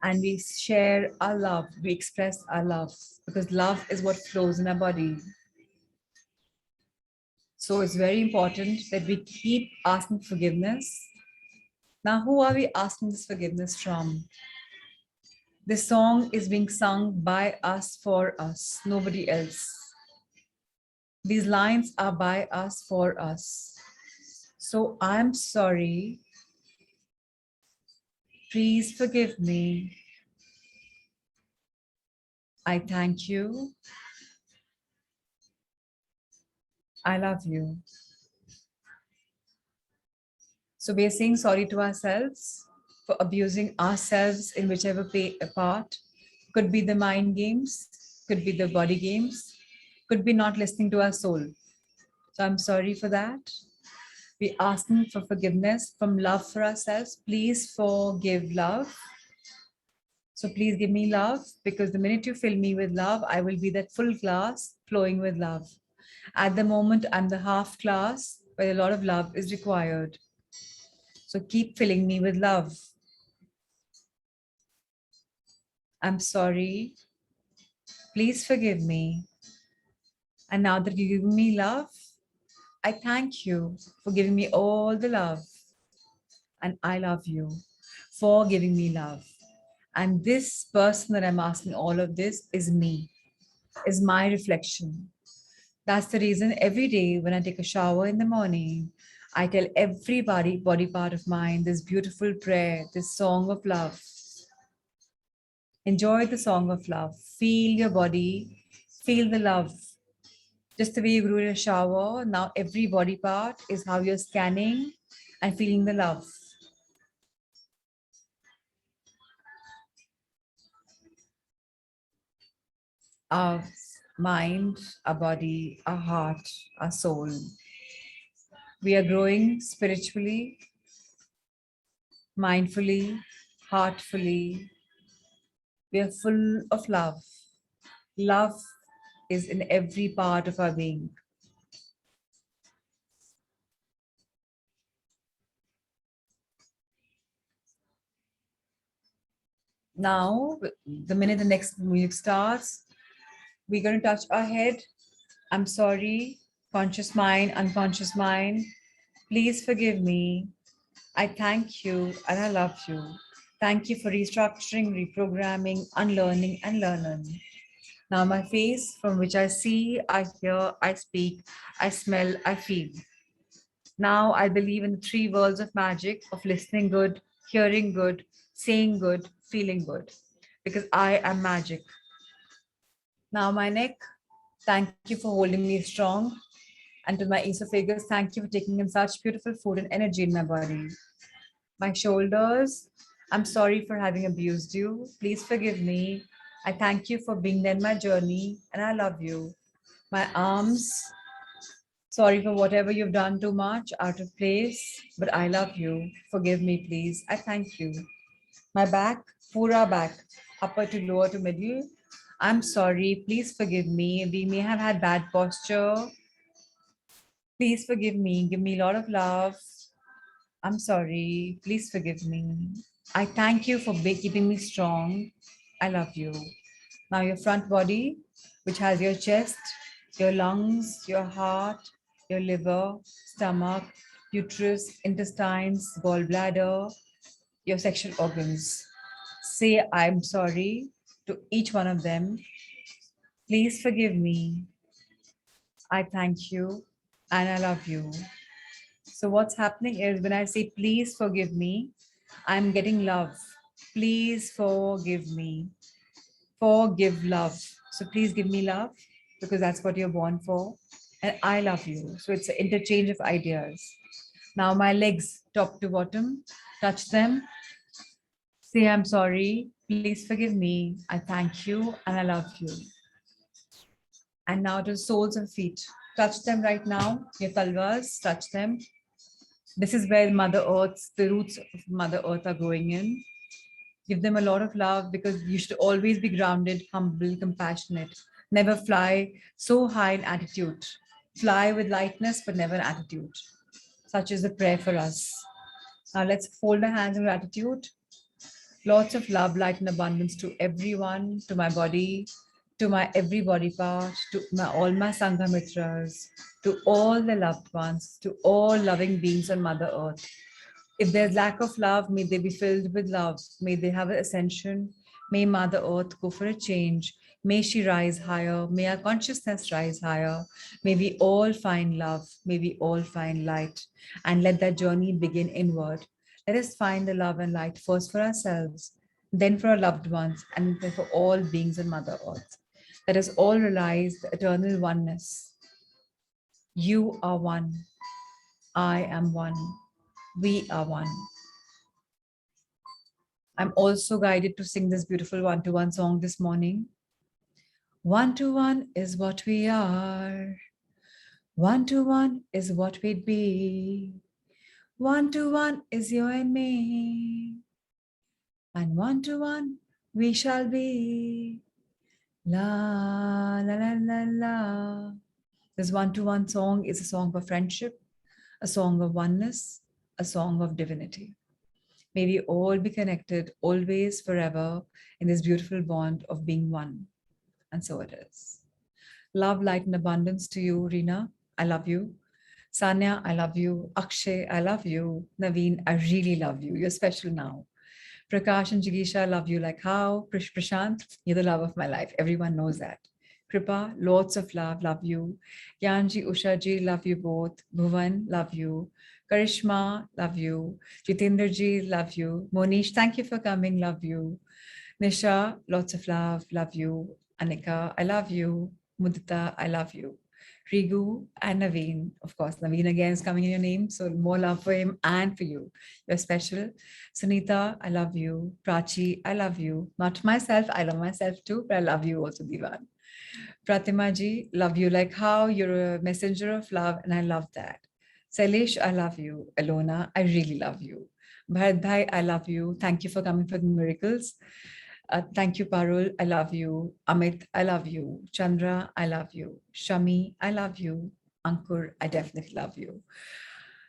and we share our love, we express our love, because love is what flows in our body. So it's very important that we keep asking forgiveness. Now, who are we asking this forgiveness from? This song is being sung by us for us, nobody else. These lines are by us for us. So I'm sorry. Please forgive me. I thank you. I love you. So we are saying sorry to ourselves for abusing ourselves in whichever part. Could be the mind games, could be the body games, could be not listening to our soul. So I'm sorry for that. We're asking for forgiveness from love for ourselves. Please forgive love. So please give me love, because the minute you fill me with love, I will be that full glass flowing with love. At the moment, I'm the half glass where a lot of love is required. So keep filling me with love. I'm sorry. Please forgive me. And now that you're giving me love, I thank you for giving me all the love. And I love you for giving me love. And this person that I'm asking all of this is me, is my reflection. That's the reason every day when I take a shower in the morning, I tell every body part of mine this beautiful prayer, this song of love. Enjoy the song of love. Feel your body, feel the love. Just the way you grew in a shower, now every body part is how you're scanning and feeling the love. Our mind, our body, our heart, our soul. We are growing spiritually, mindfully, heartfully. We are full of love. Love is in every part of our being. Now, the minute the next music starts, we're going to touch our head. I'm sorry, conscious mind, unconscious mind. Please forgive me. I thank you and I love you. Thank you for restructuring, reprogramming, unlearning, and learning. Now, my face, from which I see, I hear, I speak, I smell, I feel. Now, I believe in the three worlds of magic of listening good, hearing good, saying good, feeling good, because I am magic. Now, my neck, thank you for holding me strong. And to my esophagus, thank you for taking in such beautiful food and energy in my body. My shoulders, I'm sorry for having abused you. Please forgive me. I thank you for being there in my journey, and I love you. My arms, sorry for whatever you've done too much, out of place, but I love you. Forgive me, please. I thank you. My back, pura back, upper to lower to middle. I'm sorry. Please forgive me. We may have had bad posture. Please forgive me. Give me a lot of love. I'm sorry. Please forgive me. I thank you for keeping me strong. I love you. Now, your front body, which has your chest, your lungs, your heart, your liver, stomach, uterus, intestines, gallbladder, your sexual organs. Say, I'm sorry to each one of them. Please forgive me. I thank you and I love you. So what's happening is when I say, please forgive me, I'm getting love. Please forgive me. Forgive love. So please give me love, because that's what you're born for. And I love you. So it's an interchange of ideas. Now my legs, top to bottom, touch them. Say, I'm sorry. Please forgive me. I thank you and I love you. And now to the soles of feet. Touch them right now. Your talvas, touch them. This is where Mother Earth's, the roots of Mother Earth are growing in. Give them a lot of love, because you should always be grounded, humble, compassionate. Never fly so high in attitude. Fly with lightness, but never in attitude. Such is the prayer for us. Now let's fold our hands in gratitude. Lots of love, light, and abundance to everyone, to my body, to my every body part, to all my Sangha Mitras, to all the loved ones, to all loving beings on Mother Earth. If there's lack of love, may they be filled with love. May they have an ascension. May Mother Earth go for a change. May she rise higher. May our consciousness rise higher. May we all find love. May we all find light. And let that journey begin inward. Let us find the love and light first for ourselves, then for our loved ones, and then for all beings on Mother Earth. Let us all realize the eternal oneness. You are one. I am one. We are one. I'm also guided to sing this beautiful one-to-one song this morning. One-to-one is what we are. One-to-one is what we'd be. One-to-one is you and me. And one-to-one we shall be. La, la, la, la, la. This one-to-one song is a song of friendship, a song of oneness, a song of divinity. May we all be connected always, forever, in this beautiful bond of being one. And so it is. Love, light, and abundance to you, Reena. I love you. Sanya, I love you. Akshay, I love you. Naveen, I really love you. You're special now. Prakash and Jigisha, I love you like how. Prashant, you're the love of my life. Everyone knows that. Kripa, lots of love you. Yanji, Ushaji, love you both. Bhuvan, love you. Karishma, love you. Jitendraji, love you. Monish, thank you for coming, love you. Nisha, lots of love you. Anika, I love you. Mudita, I love you. Rigu and Naveen, of course, Naveen again is coming in your name, so more love for him and for you. You're special. Sunita, I love you. Prachi, I love you. Not myself, I love myself too, but I love you also, Divan. Pratima ji, love you like how you're a messenger of love, and I love that. Sailesh, I love you. Alona, I really love you. Bharat Bhai, I love you. Thank you for coming for the miracles. Thank you, Parul. I love you. Amit, I love you. Chandra, I love you. Shami, I love you. Ankur, I definitely love you.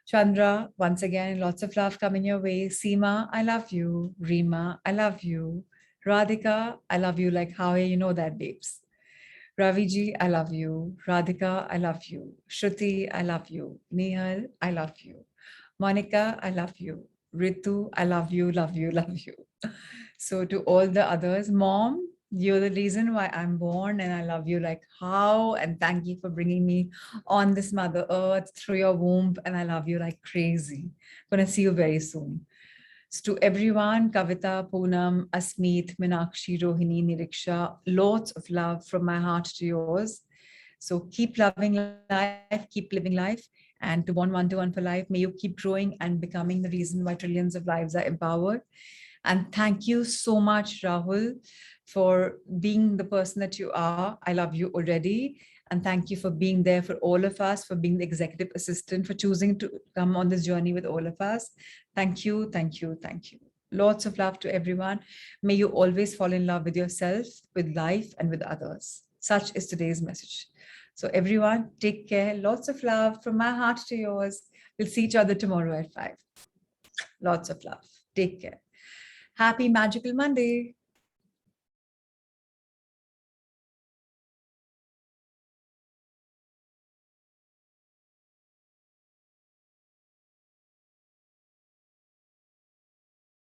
Chandra, once again, lots of love coming your way. Seema, I love you. Reema, I love you. Radhika, I love you like how you know that, babes. Raviji, I love you. Radhika, I love you. Shruti, I love you. Nihal, I love you. Monica, I love you. Ritu, I love you, love you, love you. So to all the others, Mom, you're the reason why I'm born, and I love you like how, and thank you for bringing me on this Mother Earth through your womb, and I love you like crazy. Gonna see you very soon. So to everyone, Kavita, Poonam, Asmeet, Minakshi, Rohini, Niriksha, lots of love from my heart to yours. So keep loving life, keep living life, and to bond one-to-one for life. May you keep growing and becoming the reason why trillions of lives are empowered. And thank you so much, Rahul, for being the person that you are. I love you already. And thank you for being there for all of us, for being the executive assistant, for choosing to come on this journey with all of us. Thank you, thank you, thank you. Lots of love to everyone. May you always fall in love with yourself, with life, and with others. Such is today's message. So everyone, take care. Lots of love from my heart to yours. We'll see each other tomorrow at 5. Lots of love. Take care. Happy Magical Monday.